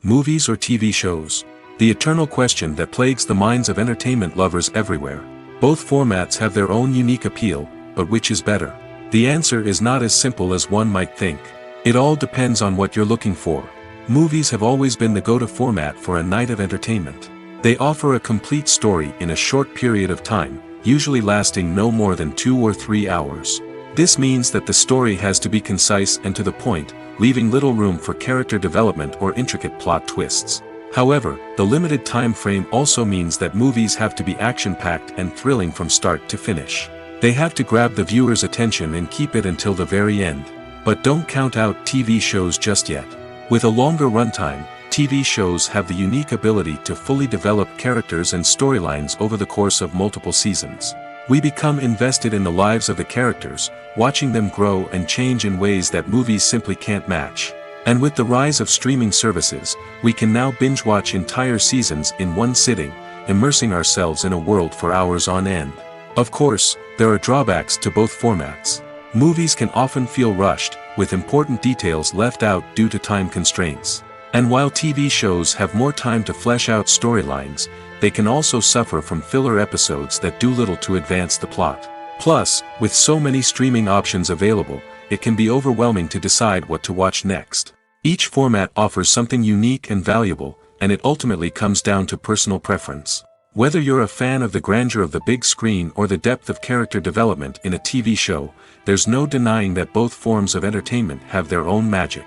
Movies or TV shows? The eternal question that plagues the minds of entertainment lovers everywhere. Both formats have their own unique appeal, but which is better? The answer is not as simple as one might think. It all depends on what you're looking for. Movies have always been the go-to format for a night of entertainment. They offer a complete story in a short period of time, usually lasting no more than 2 or 3 hours. This means that the story has to be concise and to the point, leaving little room for character development or intricate plot twists. However, the limited time frame also means that movies have to be action-packed and thrilling from start to finish. They have to grab the viewer's attention and keep it until the very end. But don't count out TV shows just yet. With a longer runtime, TV shows have the unique ability to fully develop characters and storylines over the course of multiple seasons. We become invested in the lives of the characters, watching them grow and change in ways that movies simply can't match. And with the rise of streaming services, we can now binge-watch entire seasons in one sitting, immersing ourselves in a world for hours on end. Of course, there are drawbacks to both formats. Movies can often feel rushed, with important details left out due to time constraints. And while TV shows have more time to flesh out storylines, they can also suffer from filler episodes that do little to advance the plot. Plus, with so many streaming options available, it can be overwhelming to decide what to watch next. Each format offers something unique and valuable, and it ultimately comes down to personal preference. Whether you're a fan of the grandeur of the big screen or the depth of character development in a TV show, there's no denying that both forms of entertainment have their own magic.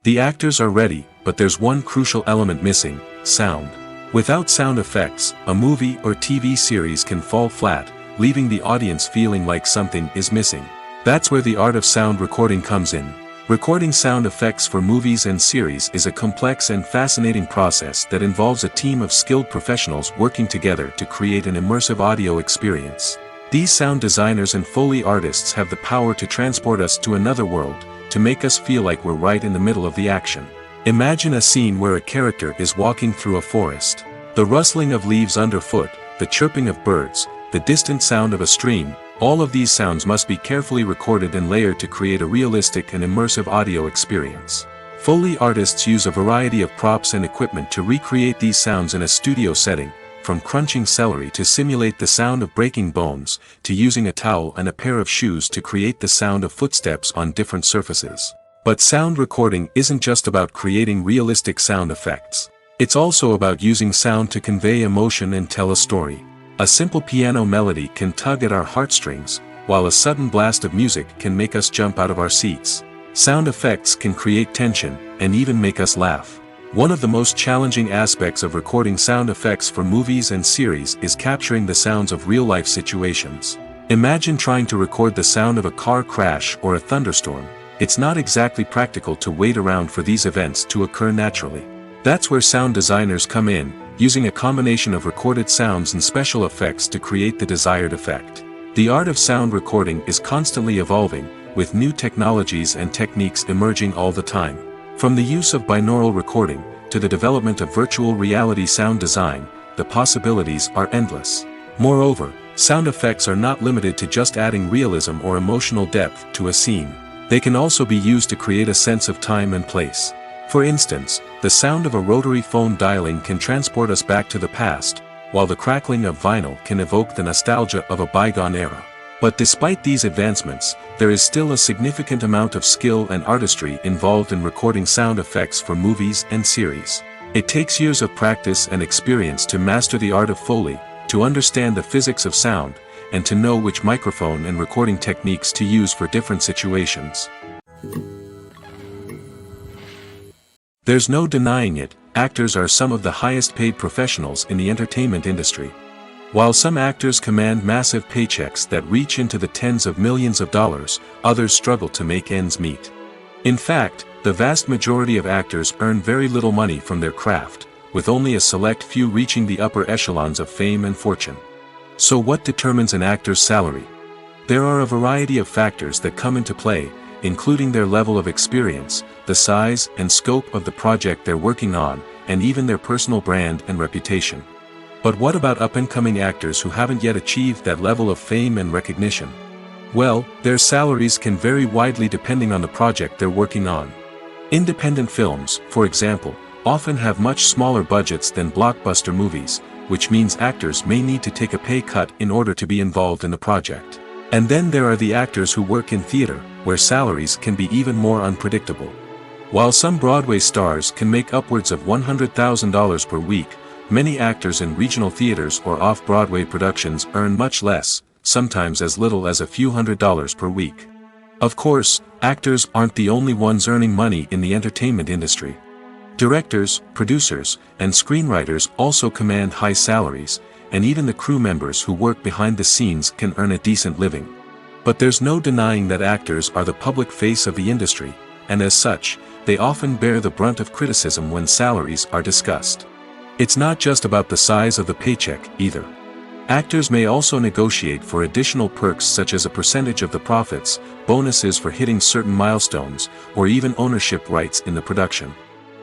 The actors are ready, but there's one crucial element missing: sound. Without sound effects, a movie or TV series can fall flat, leaving the audience feeling like something is missing. That's where the art of sound recording comes in. Recording sound effects for movies and series is a complex and fascinating process that involves a team of skilled professionals working together to create an immersive audio experience. These sound designers and Foley artists have the power to transport us to another world, to make us feel like we're right in the middle of the action. Imagine a scene where a character is walking through a forest. The rustling of leaves underfoot, the chirping of birds, the distant sound of a stream, all of these sounds must be carefully recorded and layered to create a realistic and immersive audio experience. Foley artists use a variety of props and equipment to recreate these sounds in a studio setting, from crunching celery to simulate the sound of breaking bones, to using a towel and a pair of shoes to create the sound of footsteps on different surfaces. But sound recording isn't just about creating realistic sound effects. It's also about using sound to convey emotion and tell a story. A simple piano melody can tug at our heartstrings, while a sudden blast of music can make us jump out of our seats. Sound effects can create tension, and even make us laugh. One of the most challenging aspects of recording sound effects for movies and series is capturing the sounds of real-life situations. Imagine trying to record the sound of a car crash or a thunderstorm. It's not exactly practical to wait around for these events to occur naturally. That's where sound designers come in, using a combination of recorded sounds and special effects to create the desired effect. The art of sound recording is constantly evolving, with new technologies and techniques emerging all the time. From the use of binaural recording, to the development of virtual reality sound design, the possibilities are endless. Moreover, sound effects are not limited to just adding realism or emotional depth to a scene. They can also be used to create a sense of time and place. For instance, the sound of a rotary phone dialing can transport us back to the past, while the crackling of vinyl can evoke the nostalgia of a bygone era. But despite these advancements, there is still a significant amount of skill and artistry involved in recording sound effects for movies and series. It takes years of practice and experience to master the art of Foley, to understand the physics of sound, and to know which microphone and recording techniques to use for different situations. There's no denying it, actors are some of the highest paid professionals in the entertainment industry. While some actors command massive paychecks that reach into the tens of millions of dollars, others struggle to make ends meet. In fact, the vast majority of actors earn very little money from their craft, with only a select few reaching the upper echelons of fame and fortune. So what determines an actor's salary? There are a variety of factors that come into play, including their level of experience, the size and scope of the project they're working on, and even their personal brand and reputation. But what about up-and-coming actors who haven't yet achieved that level of fame and recognition? Well, their salaries can vary widely depending on the project they're working on. Independent films, for example, often have much smaller budgets than blockbuster movies, which means actors may need to take a pay cut in order to be involved in the project. And then there are the actors who work in theater, where salaries can be even more unpredictable. While some Broadway stars can make upwards of $100,000 per week, many actors in regional theaters or off-Broadway productions earn much less, sometimes as little as a few $100s per week. Of course, actors aren't the only ones earning money in the entertainment industry. Directors, producers, and screenwriters also command high salaries, and even the crew members who work behind the scenes can earn a decent living. But there's no denying that actors are the public face of the industry, and as such, they often bear the brunt of criticism when salaries are discussed. It's not just about the size of the paycheck, either. Actors may also negotiate for additional perks such as a percentage of the profits, bonuses for hitting certain milestones, or even ownership rights in the production.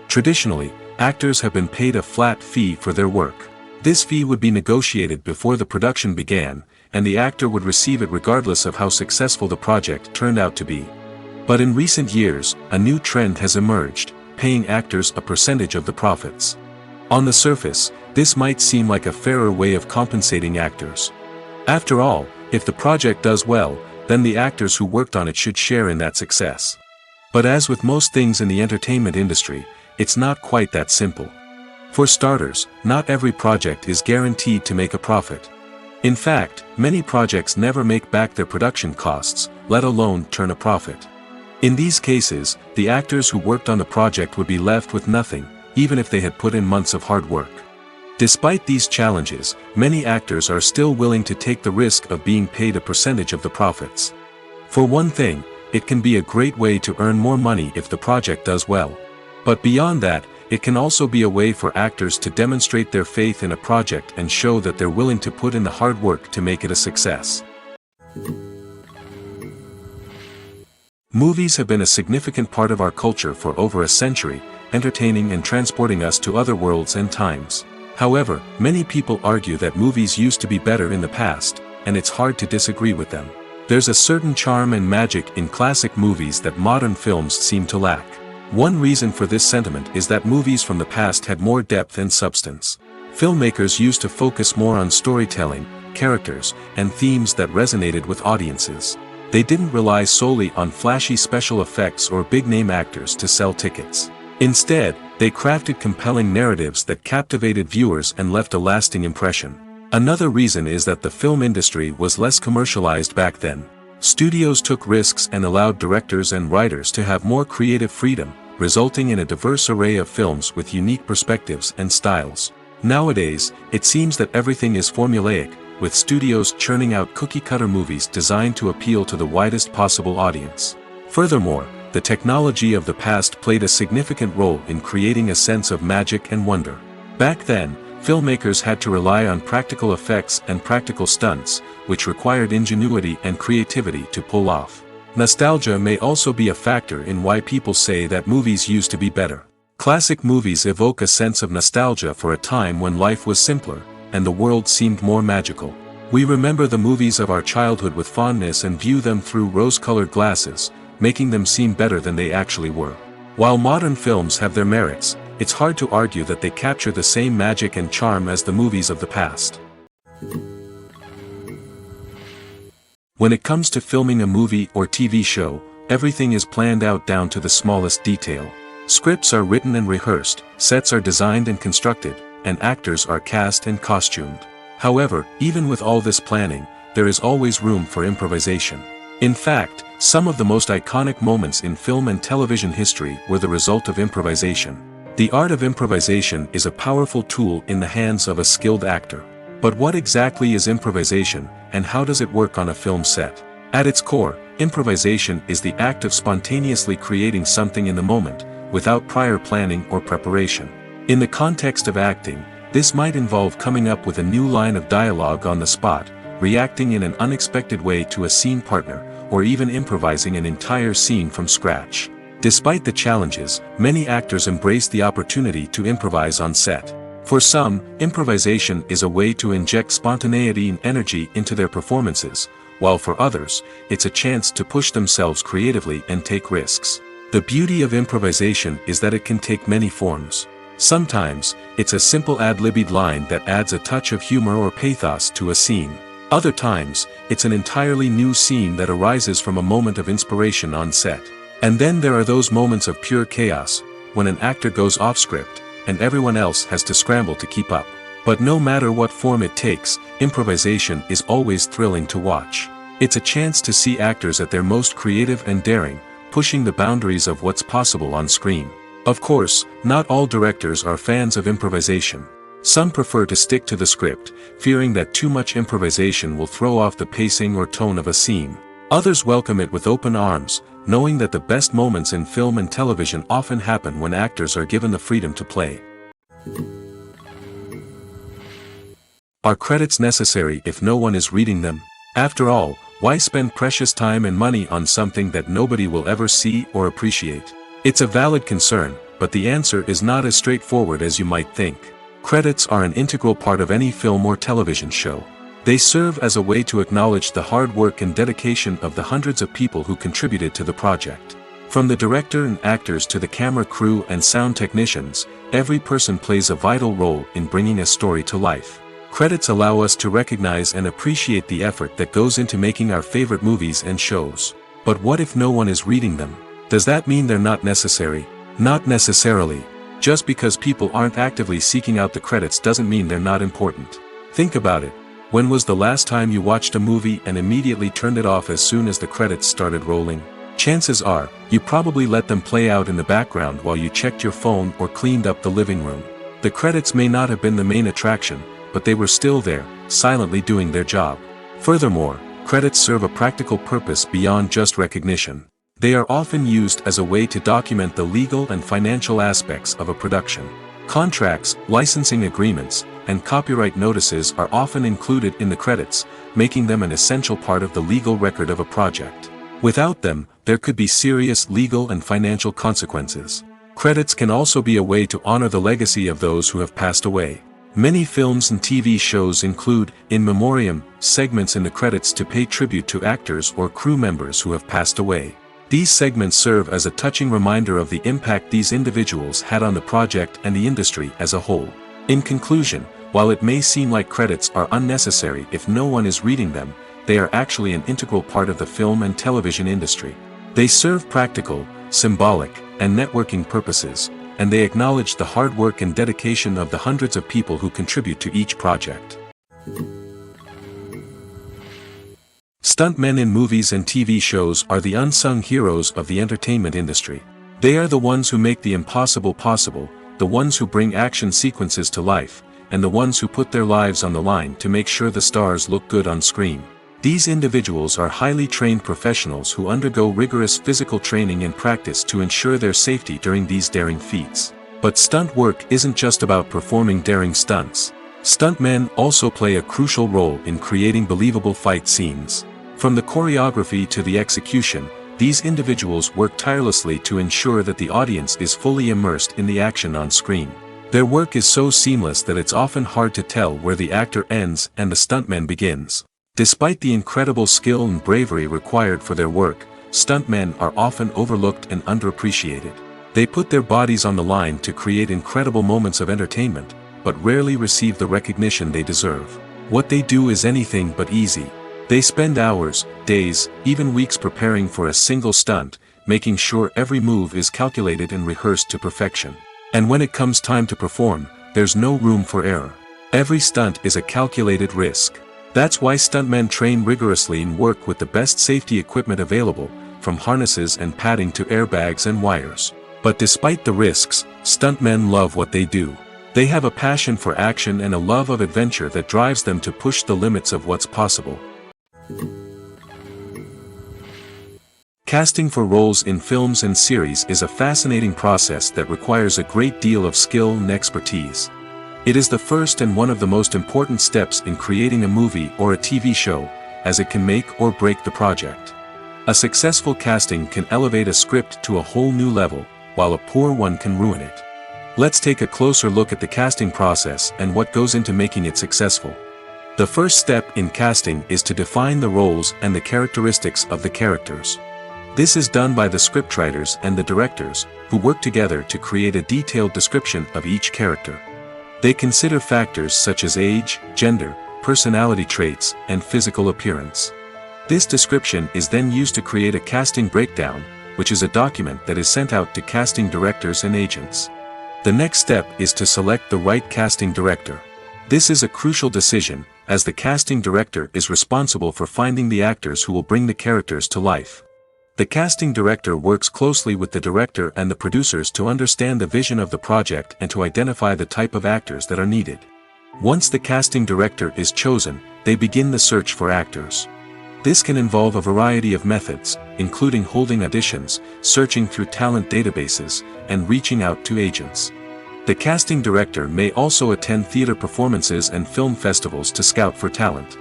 Traditionally, actors have been paid a flat fee for their work. This fee would be negotiated before the production began, and the actor would receive it regardless of how successful the project turned out to be. But in recent years, a new trend has emerged, paying actors a percentage of the profits. On the surface, this might seem like a fairer way of compensating actors. After all, if the project does well, then the actors who worked on it should share in that success. But as with most things in the entertainment industry, it's not quite that simple. For starters, not every project is guaranteed to make a profit. In fact, many projects never make back their production costs, let alone turn a profit. In these cases, the actors who worked on the project would be left with nothing, even if they had put in months of hard work. Despite these challenges, many actors are still willing to take the risk of being paid a percentage of the profits. For one thing, it can be a great way to earn more money if the project does well. But beyond that, it can also be a way for actors to demonstrate their faith in a project and show that they're willing to put in the hard work to make it a success. Movies have been a significant part of our culture for over a century, entertaining and transporting us to other worlds and times. However, many people argue that movies used to be better in the past, and it's hard to disagree with them. There's a certain charm and magic in classic movies that modern films seem to lack. One reason for this sentiment is that movies from the past had more depth and substance. Filmmakers used to focus more on storytelling, characters, and themes that resonated with audiences. They didn't rely solely on flashy special effects or big-name actors to sell tickets. Instead, they crafted compelling narratives that captivated viewers and left a lasting impression. Another reason is that the film industry was less commercialized back then. Studios took risks and allowed directors and writers to have more creative freedom, resulting in a diverse array of films with unique perspectives and styles. Nowadays, it seems that everything is formulaic, with studios churning out cookie-cutter movies designed to appeal to the widest possible audience. Furthermore, the technology of the past played a significant role in creating a sense of magic and wonder. Back then, filmmakers had to rely on practical effects and practical stunts, which required ingenuity and creativity to pull off. Nostalgia may also be a factor in why people say that movies used to be better. Classic movies evoke a sense of nostalgia for a time when life was simpler, and the world seemed more magical. We remember the movies of our childhood with fondness and view them through rose-colored glasses, making them seem better than they actually were. While modern films have their merits, it's hard to argue that they capture the same magic and charm as the movies of the past. When it comes to filming a movie or TV show, everything is planned out down to the smallest detail. Scripts are written and rehearsed, sets are designed and constructed, and actors are cast and costumed. However, even with all this planning, there is always room for improvisation. In fact, some of the most iconic moments in film and television history were the result of improvisation. The art of improvisation is a powerful tool in the hands of a skilled actor. But what exactly is improvisation, and how does it work on a film set? At its core, improvisation is the act of spontaneously creating something in the moment, without prior planning or preparation. In the context of acting, this might involve coming up with a new line of dialogue on the spot, reacting in an unexpected way to a scene partner, or even improvising an entire scene from scratch. Despite the challenges, many actors embrace the opportunity to improvise on set. For some, improvisation is a way to inject spontaneity and energy into their performances, while for others, it's a chance to push themselves creatively and take risks. The beauty of improvisation is that it can take many forms. Sometimes, it's a simple ad-libbed line that adds a touch of humor or pathos to a scene. Other times, it's an entirely new scene that arises from a moment of inspiration on set. And then there are those moments of pure chaos, when an actor goes off script, and everyone else has to scramble to keep up. But no matter what form it takes, improvisation is always thrilling to watch. It's a chance to see actors at their most creative and daring, pushing the boundaries of what's possible on screen. Of course, not all directors are fans of improvisation. Some prefer to stick to the script, fearing that too much improvisation will throw off the pacing or tone of a scene. Others welcome it with open arms, knowing that the best moments in film and television often happen when actors are given the freedom to play. Are credits necessary if no one is reading them? After all, why spend precious time and money on something that nobody will ever see or appreciate? It's a valid concern, but the answer is not as straightforward as you might think. Credits are an integral part of any film or television show. They serve as a way to acknowledge the hard work and dedication of the hundreds of people who contributed to the project. From the director and actors to the camera crew and sound technicians, every person plays a vital role in bringing a story to life. Credits allow us to recognize and appreciate the effort that goes into making our favorite movies and shows. But what if no one is reading them? Does that mean they're not necessary? Not necessarily. Just because people aren't actively seeking out the credits doesn't mean they're not important. Think about it. When was the last time you watched a movie and immediately turned it off as soon as the credits started rolling? Chances are, you probably let them play out in the background while you checked your phone or cleaned up the living room. The credits may not have been the main attraction, but they were still there, silently doing their job. Furthermore, credits serve a practical purpose beyond just recognition. They are often used as a way to document the legal and financial aspects of a production. Contracts, licensing agreements, and copyright notices are often included in the credits, making them an essential part of the legal record of a project. Without them, there could be serious legal and financial consequences. Credits can also be a way to honor the legacy of those who have passed away. Many films and TV shows include, in memoriam, segments in the credits to pay tribute to actors or crew members who have passed away. These segments serve as a touching reminder of the impact these individuals had on the project and the industry as a whole. In conclusion, while it may seem like credits are unnecessary if no one is reading them, they are actually an integral part of the film and television industry. They serve practical, symbolic, and networking purposes, and they acknowledge the hard work and dedication of the hundreds of people who contribute to each project. Stuntmen in movies and TV shows are the unsung heroes of the entertainment industry. They are the ones who make the impossible possible, the ones who bring action sequences to life, and the ones who put their lives on the line to make sure the stars look good on screen. These individuals are highly trained professionals who undergo rigorous physical training and practice to ensure their safety during these daring feats. But stunt work isn't just about performing daring stunts. Stuntmen also play a crucial role in creating believable fight scenes. From the choreography to the execution, these individuals work tirelessly to ensure that the audience is fully immersed in the action on screen. Their work is so seamless that it's often hard to tell where the actor ends and the stuntman begins. Despite the incredible skill and bravery required for their work, stuntmen are often overlooked and underappreciated. They put their bodies on the line to create incredible moments of entertainment, but rarely receive the recognition they deserve. What they do is anything but easy. They spend hours, days, even weeks preparing for a single stunt, making sure every move is calculated and rehearsed to perfection. And when it comes time to perform, there's no room for error. Every stunt is a calculated risk. That's why stuntmen train rigorously and work with the best safety equipment available, from harnesses and padding to airbags and wires. But despite the risks, stuntmen love what they do. They have a passion for action and a love of adventure that drives them to push the limits of what's possible. Casting for roles in films and series is a fascinating process that requires a great deal of skill and expertise. It is the first and one of the most important steps in creating a movie or a TV show, as it can make or break the project. A successful casting can elevate a script to a whole new level, while a poor one can ruin it. Let's take a closer look at the casting process and what goes into making it successful. The first step in casting is to define the roles and the characteristics of the characters. This is done by the scriptwriters and the directors, who work together to create a detailed description of each character. They consider factors such as age, gender, personality traits, and physical appearance. This description is then used to create a casting breakdown, which is a document that is sent out to casting directors and agents. The next step is to select the right casting director. This is a crucial decision, as the casting director is responsible for finding the actors who will bring the characters to life. The casting director works closely with the director and the producers to understand the vision of the project and to identify the type of actors that are needed. Once the casting director is chosen, they begin the search for actors. This can involve a variety of methods, including holding auditions, searching through talent databases, and reaching out to agents. The casting director may also attend theater performances and film festivals to scout for talent.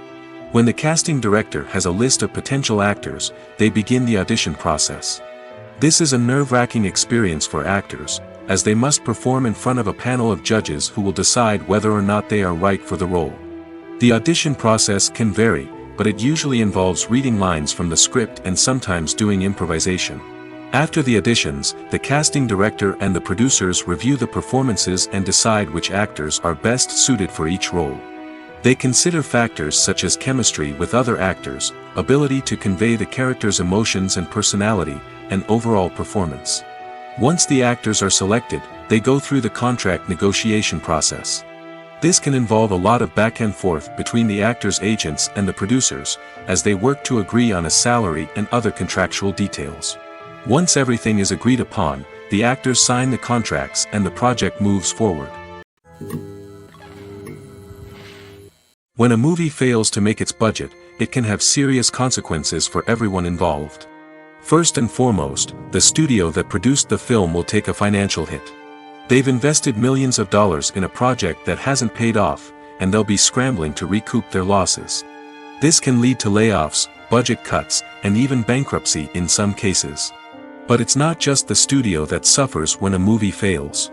When the casting director has a list of potential actors, they begin the audition process. This is a nerve-wracking experience for actors, as they must perform in front of a panel of judges who will decide whether or not they are right for the role. The audition process can vary, but it usually involves reading lines from the script and sometimes doing improvisation. After the auditions, the casting director and the producers review the performances and decide which actors are best suited for each role. They consider factors such as chemistry with other actors, ability to convey the character's emotions and personality, and overall performance. Once the actors are selected, they go through the contract negotiation process. This can involve a lot of back and forth between the actors' agents and the producers, as they work to agree on a salary and other contractual details. Once everything is agreed upon, the actors sign the contracts and the project moves forward. When a movie fails to make its budget, it can have serious consequences for everyone involved. First and foremost, the studio that produced the film will take a financial hit. They've invested millions of dollars in a project that hasn't paid off, and they'll be scrambling to recoup their losses. This can lead to layoffs, budget cuts, and even bankruptcy in some cases. But it's not just the studio that suffers when a movie fails.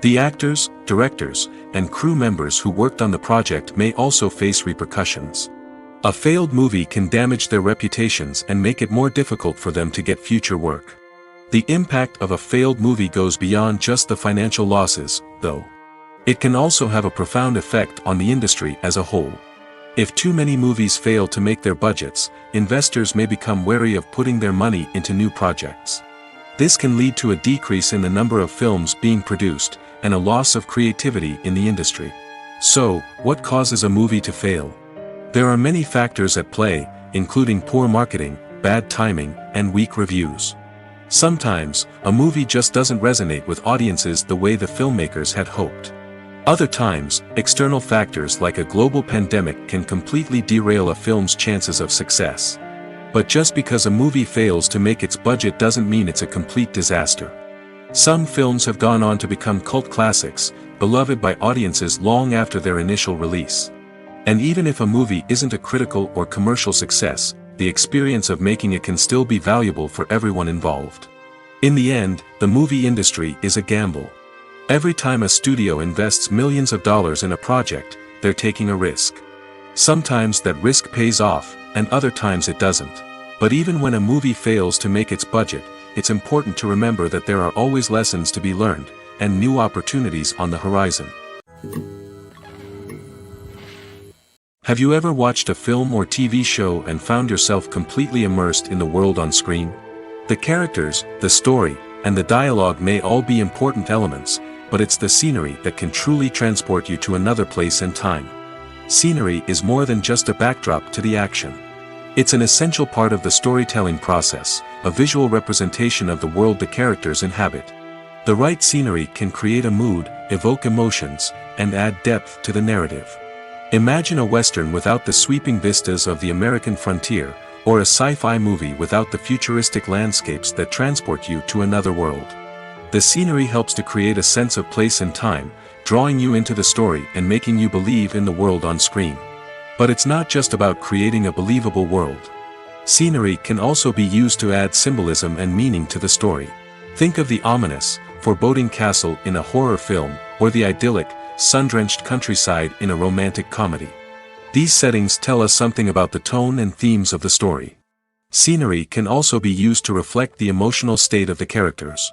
The actors, directors, and crew members who worked on the project may also face repercussions. A failed movie can damage their reputations and make it more difficult for them to get future work. The impact of a failed movie goes beyond just the financial losses, though. It can also have a profound effect on the industry as a whole. If too many movies fail to make their budgets, investors may become wary of putting their money into new projects. This can lead to a decrease in the number of films being produced, and a loss of creativity in the industry. So, what causes a movie to fail? There are many factors at play, including poor marketing, bad timing, and weak reviews. Sometimes, a movie just doesn't resonate with audiences the way the filmmakers had hoped. Other times, external factors like a global pandemic can completely derail a film's chances of success. But just because a movie fails to make its budget doesn't mean it's a complete disaster. Some films have gone on to become cult classics, beloved by audiences long after their initial release. And even if a movie isn't a critical or commercial success, the experience of making it can still be valuable for everyone involved. In the end, the movie industry is a gamble. Every time a studio invests millions of dollars in a project, they're taking a risk. Sometimes that risk pays off, and other times it doesn't. But even when a movie fails to make its budget, it's important to remember that there are always lessons to be learned, and new opportunities on the horizon. Have you ever watched a film or TV show and found yourself completely immersed in the world on screen? The characters, the story, and the dialogue may all be important elements, but it's the scenery that can truly transport you to another place and time. Scenery is more than just a backdrop to the action. It's an essential part of the storytelling process, a visual representation of the world the characters inhabit. The right scenery can create a mood, evoke emotions, and add depth to the narrative. Imagine a Western without the sweeping vistas of the American frontier, or a sci-fi movie without the futuristic landscapes that transport you to another world. The scenery helps to create a sense of place and time, drawing you into the story and making you believe in the world on screen. But it's not just about creating a believable world. Scenery can also be used to add symbolism and meaning to the story. Think of the ominous, foreboding castle in a horror film, or the idyllic, sun-drenched countryside in a romantic comedy. These settings tell us something about the tone and themes of the story. Scenery can also be used to reflect the emotional state of the characters.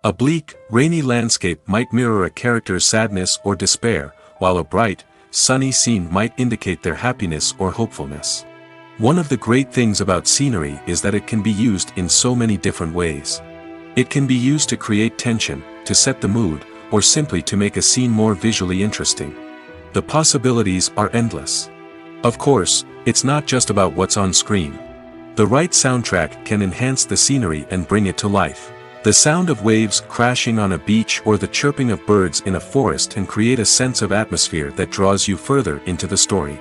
A bleak, rainy landscape might mirror a character's sadness or despair, while a bright, sunny scene might indicate their happiness or hopefulness. One of the great things about scenery is that it can be used in so many different ways. It can be used to create tension, to set the mood, or simply to make a scene more visually interesting. The possibilities are endless. Of course, it's not just about what's on screen. The right soundtrack can enhance the scenery and bring it to life. The sound of waves crashing on a beach or the chirping of birds in a forest can create a sense of atmosphere that draws you further into the story.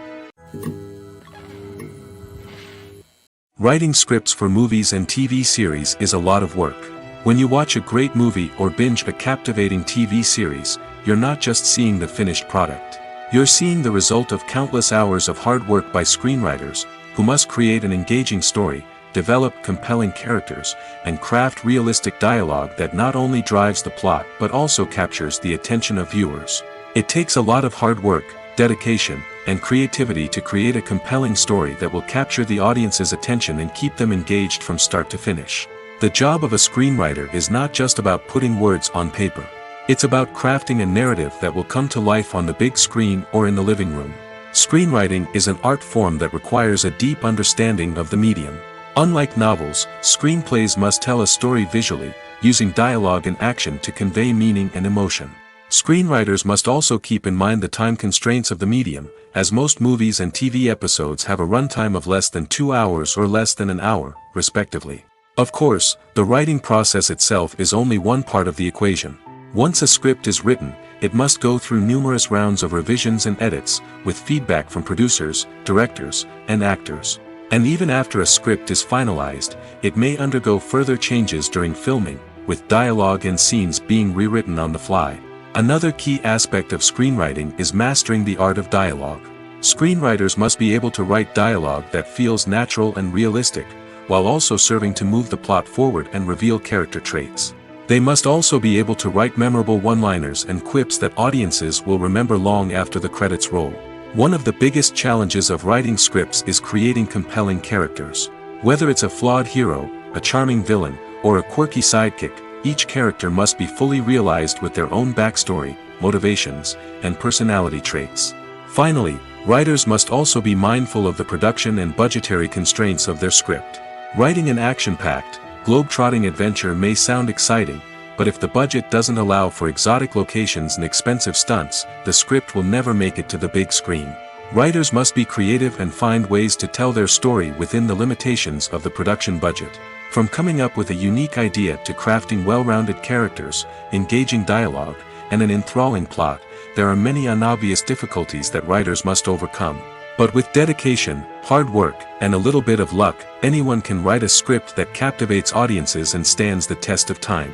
Writing scripts for movies and TV series is a lot of work. When you watch a great movie or binge a captivating TV series, you're not just seeing the finished product. You're seeing the result of countless hours of hard work by screenwriters, who must create an engaging story, develop compelling characters, and craft realistic dialogue that not only drives the plot but also captures the attention of viewers. It takes a lot of hard work, dedication, and creativity to create a compelling story that will capture the audience's attention and keep them engaged from start to finish. The job of a screenwriter is not just about putting words on paper. It's about crafting a narrative that will come to life on the big screen or in the living room. Screenwriting is an art form that requires a deep understanding of the medium. Unlike novels, screenplays must tell a story visually, using dialogue and action to convey meaning and emotion. Screenwriters must also keep in mind the time constraints of the medium, as most movies and TV episodes have a runtime of less than 2 hours or less than an hour, respectively. Of course, the writing process itself is only one part of the equation. Once a script is written, it must go through numerous rounds of revisions and edits, with feedback from producers, directors, and actors. And even after a script is finalized, it may undergo further changes during filming, with dialogue and scenes being rewritten on the fly. Another key aspect of screenwriting is mastering the art of dialogue. Screenwriters must be able to write dialogue that feels natural and realistic, while also serving to move the plot forward and reveal character traits. They must also be able to write memorable one-liners and quips that audiences will remember long after the credits roll. One of the biggest challenges of writing scripts is creating compelling characters. Whether it's a flawed hero, a charming villain, or a quirky sidekick, each character must be fully realized with their own backstory, motivations, and personality traits. Finally, writers must also be mindful of the production and budgetary constraints of their script. Writing an action-packed, globe-trotting adventure may sound exciting, but if the budget doesn't allow for exotic locations and expensive stunts, the script will never make it to the big screen. Writers must be creative and find ways to tell their story within the limitations of the production budget. From coming up with a unique idea to crafting well-rounded characters, engaging dialogue, and an enthralling plot, there are many unobvious difficulties that writers must overcome. But with dedication, hard work, and a little bit of luck, anyone can write a script that captivates audiences and stands the test of time.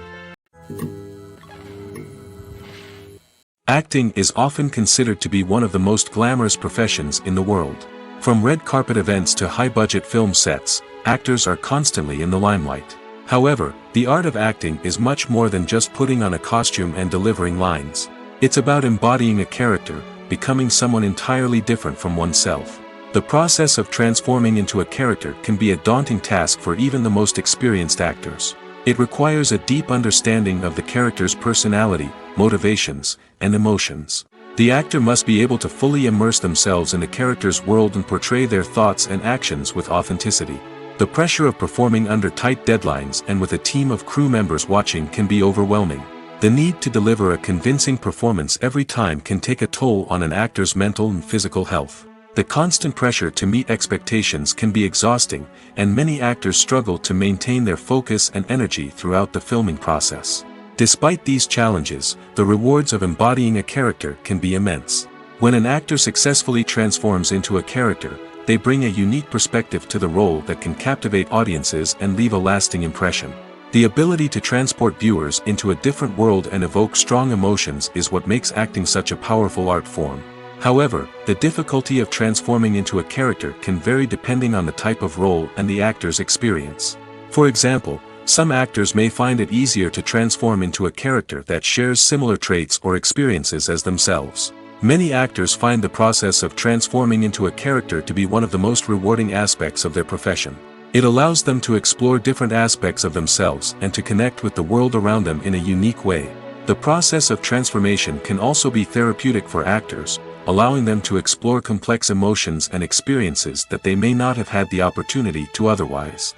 Acting is often considered to be one of the most glamorous professions in the world. From red carpet events to high-budget film sets, actors are constantly in the limelight. However, the art of acting is much more than just putting on a costume and delivering lines. It's about embodying a character, becoming someone entirely different from oneself. The process of transforming into a character can be a daunting task for even the most experienced actors. It requires a deep understanding of the character's personality, motivations, and emotions. The actor must be able to fully immerse themselves in the character's world and portray their thoughts and actions with authenticity. The pressure of performing under tight deadlines and with a team of crew members watching can be overwhelming. The need to deliver a convincing performance every time can take a toll on an actor's mental and physical health. The constant pressure to meet expectations can be exhausting, and many actors struggle to maintain their focus and energy throughout the filming process. Despite these challenges, the rewards of embodying a character can be immense. When an actor successfully transforms into a character, they bring a unique perspective to the role that can captivate audiences and leave a lasting impression. The ability to transport viewers into a different world and evoke strong emotions is what makes acting such a powerful art form. However, the difficulty of transforming into a character can vary depending on the type of role and the actor's experience. For example, some actors may find it easier to transform into a character that shares similar traits or experiences as themselves. Many actors find the process of transforming into a character to be one of the most rewarding aspects of their profession. It allows them to explore different aspects of themselves and to connect with the world around them in a unique way. The process of transformation can also be therapeutic for actors, allowing them to explore complex emotions and experiences that they may not have had the opportunity to otherwise.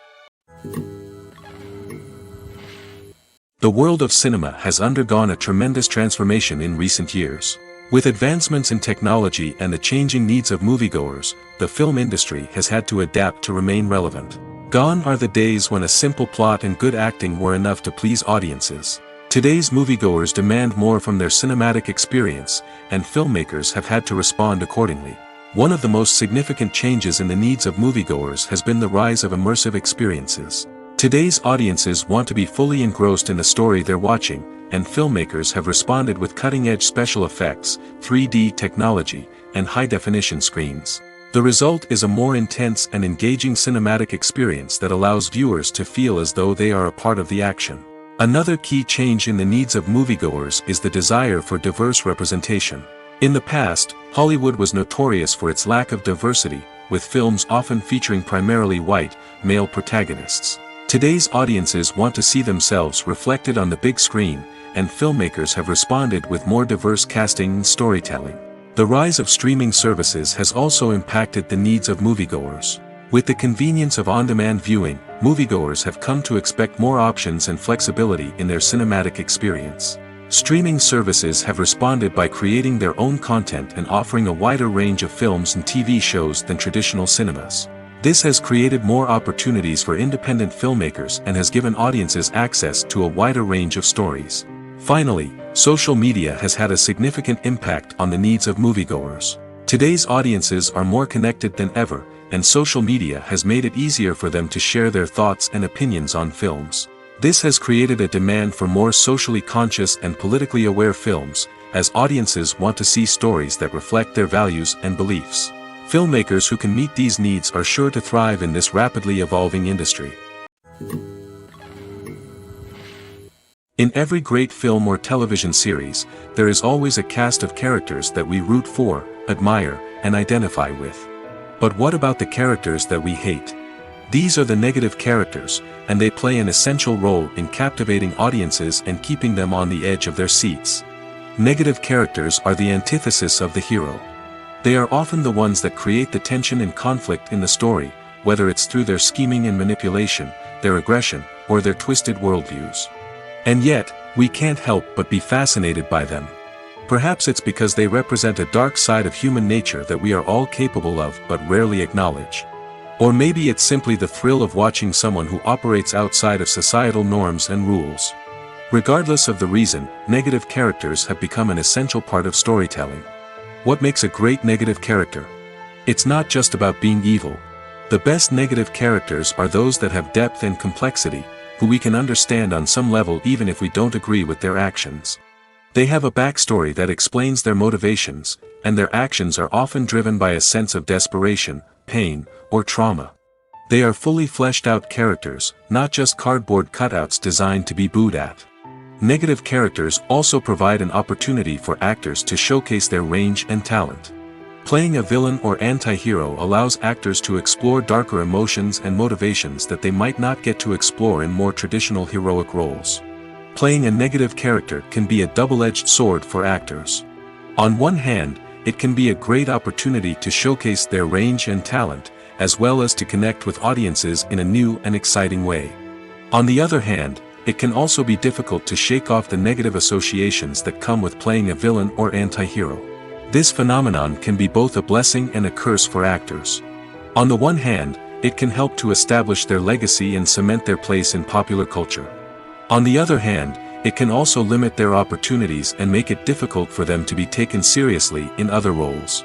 The world of cinema has undergone a tremendous transformation in recent years. With advancements in technology and the changing needs of moviegoers, the film industry has had to adapt to remain relevant. Gone are the days when a simple plot and good acting were enough to please audiences. Today's moviegoers demand more from their cinematic experience, and filmmakers have had to respond accordingly. One of the most significant changes in the needs of moviegoers has been the rise of immersive experiences. Today's audiences want to be fully engrossed in the story they're watching, and filmmakers have responded with cutting-edge special effects, 3D technology, and high-definition screens. The result is a more intense and engaging cinematic experience that allows viewers to feel as though they are a part of the action. Another key change in the needs of moviegoers is the desire for diverse representation. In the past, Hollywood was notorious for its lack of diversity, with films often featuring primarily white, male protagonists. Today's audiences want to see themselves reflected on the big screen, and filmmakers have responded with more diverse casting and storytelling. The rise of streaming services has also impacted the needs of moviegoers. With the convenience of on-demand viewing, moviegoers have come to expect more options and flexibility in their cinematic experience. Streaming services have responded by creating their own content and offering a wider range of films and TV shows than traditional cinemas. This has created more opportunities for independent filmmakers and has given audiences access to a wider range of stories. Finally, social media has had a significant impact on the needs of moviegoers. Today's audiences are more connected than ever, and social media has made it easier for them to share their thoughts and opinions on films. This has created a demand for more socially conscious and politically aware films, as audiences want to see stories that reflect their values and beliefs. Filmmakers who can meet these needs are sure to thrive in this rapidly evolving industry. In every great film or television series, there is always a cast of characters that we root for, admire, and identify with. But what about the characters that we hate? These are the negative characters, and they play an essential role in captivating audiences and keeping them on the edge of their seats. Negative characters are the antithesis of the hero. They are often the ones that create the tension and conflict in the story, whether it's through their scheming and manipulation, their aggression, or their twisted worldviews. And yet, we can't help but be fascinated by them. Perhaps it's because they represent a dark side of human nature that we are all capable of but rarely acknowledge. Or maybe it's simply the thrill of watching someone who operates outside of societal norms and rules. Regardless of the reason, negative characters have become an essential part of storytelling. What makes a great negative character? It's not just about being evil. The best negative characters are those that have depth and complexity, who we can understand on some level even if we don't agree with their actions. They have a backstory that explains their motivations, and their actions are often driven by a sense of desperation, pain, or trauma. They are fully fleshed out characters, not just cardboard cutouts designed to be booed at. Negative characters also provide an opportunity for actors to showcase their range and talent. Playing a villain or anti-hero allows actors to explore darker emotions and motivations that they might not get to explore in more traditional heroic roles. Playing a negative character can be a double-edged sword for actors. On one hand, it can be a great opportunity to showcase their range and talent, as well as to connect with audiences in a new and exciting way. On the other hand, it can also be difficult to shake off the negative associations that come with playing a villain or anti-hero. This phenomenon can be both a blessing and a curse for actors. On the one hand, it can help to establish their legacy and cement their place in popular culture. On the other hand, it can also limit their opportunities and make it difficult for them to be taken seriously in other roles.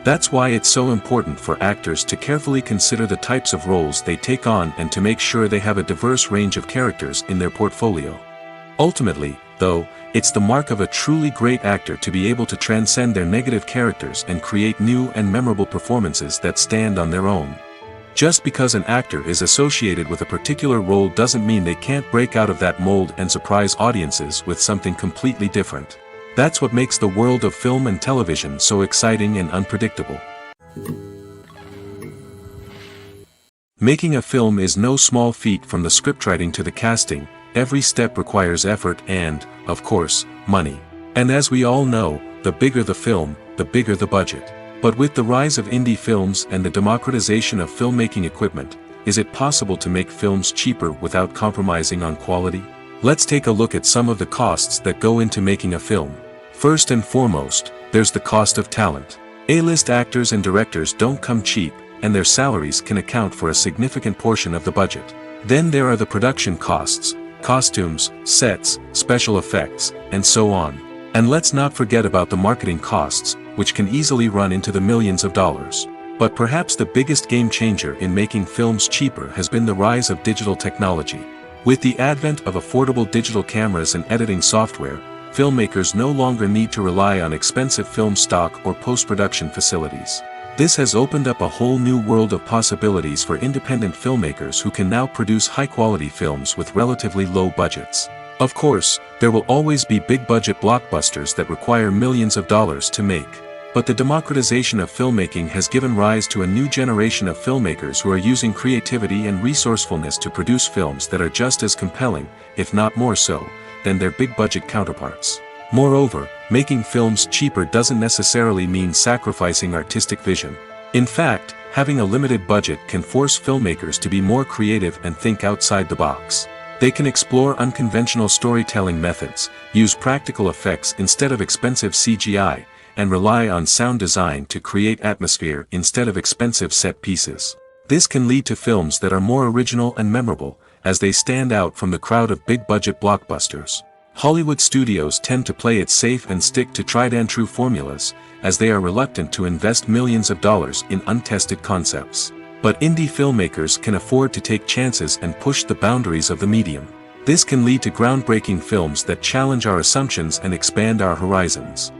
That's why it's so important for actors to carefully consider the types of roles they take on and to make sure they have a diverse range of characters in their portfolio. Ultimately, though, it's the mark of a truly great actor to be able to transcend their negative characters and create new and memorable performances that stand on their own. Just because an actor is associated with a particular role doesn't mean they can't break out of that mold and surprise audiences with something completely different. That's what makes the world of film and television so exciting and unpredictable. Making a film is no small feat. From the scriptwriting to the casting, every step requires effort and, of course, money. And as we all know, the bigger the film, the bigger the budget. But with the rise of indie films and the democratization of filmmaking equipment, is it possible to make films cheaper without compromising on quality? Let's take a look at some of the costs that go into making a film. First and foremost, there's the cost of talent. A-list actors and directors don't come cheap, and their salaries can account for a significant portion of the budget. Then there are the production costs, costumes, sets, special effects, and so on. And let's not forget about the marketing costs, which can easily run into the millions of dollars. But perhaps the biggest game changer in making films cheaper has been the rise of digital technology. With the advent of affordable digital cameras and editing software, filmmakers no longer need to rely on expensive film stock or post-production facilities. This has opened up a whole new world of possibilities for independent filmmakers who can now produce high-quality films with relatively low budgets. Of course, there will always be big-budget blockbusters that require millions of dollars to make. But the democratization of filmmaking has given rise to a new generation of filmmakers who are using creativity and resourcefulness to produce films that are just as compelling, if not more so, than their big-budget counterparts. Moreover, making films cheaper doesn't necessarily mean sacrificing artistic vision. In fact, having a limited budget can force filmmakers to be more creative and think outside the box. They can explore unconventional storytelling methods, use practical effects instead of expensive CGI, and rely on sound design to create atmosphere instead of expensive set pieces. This can lead to films that are more original and memorable, as they stand out from the crowd of big-budget blockbusters. Hollywood studios tend to play it safe and stick to tried-and-true formulas, as they are reluctant to invest millions of dollars in untested concepts. But indie filmmakers can afford to take chances and push the boundaries of the medium. This can lead to groundbreaking films that challenge our assumptions and expand our horizons.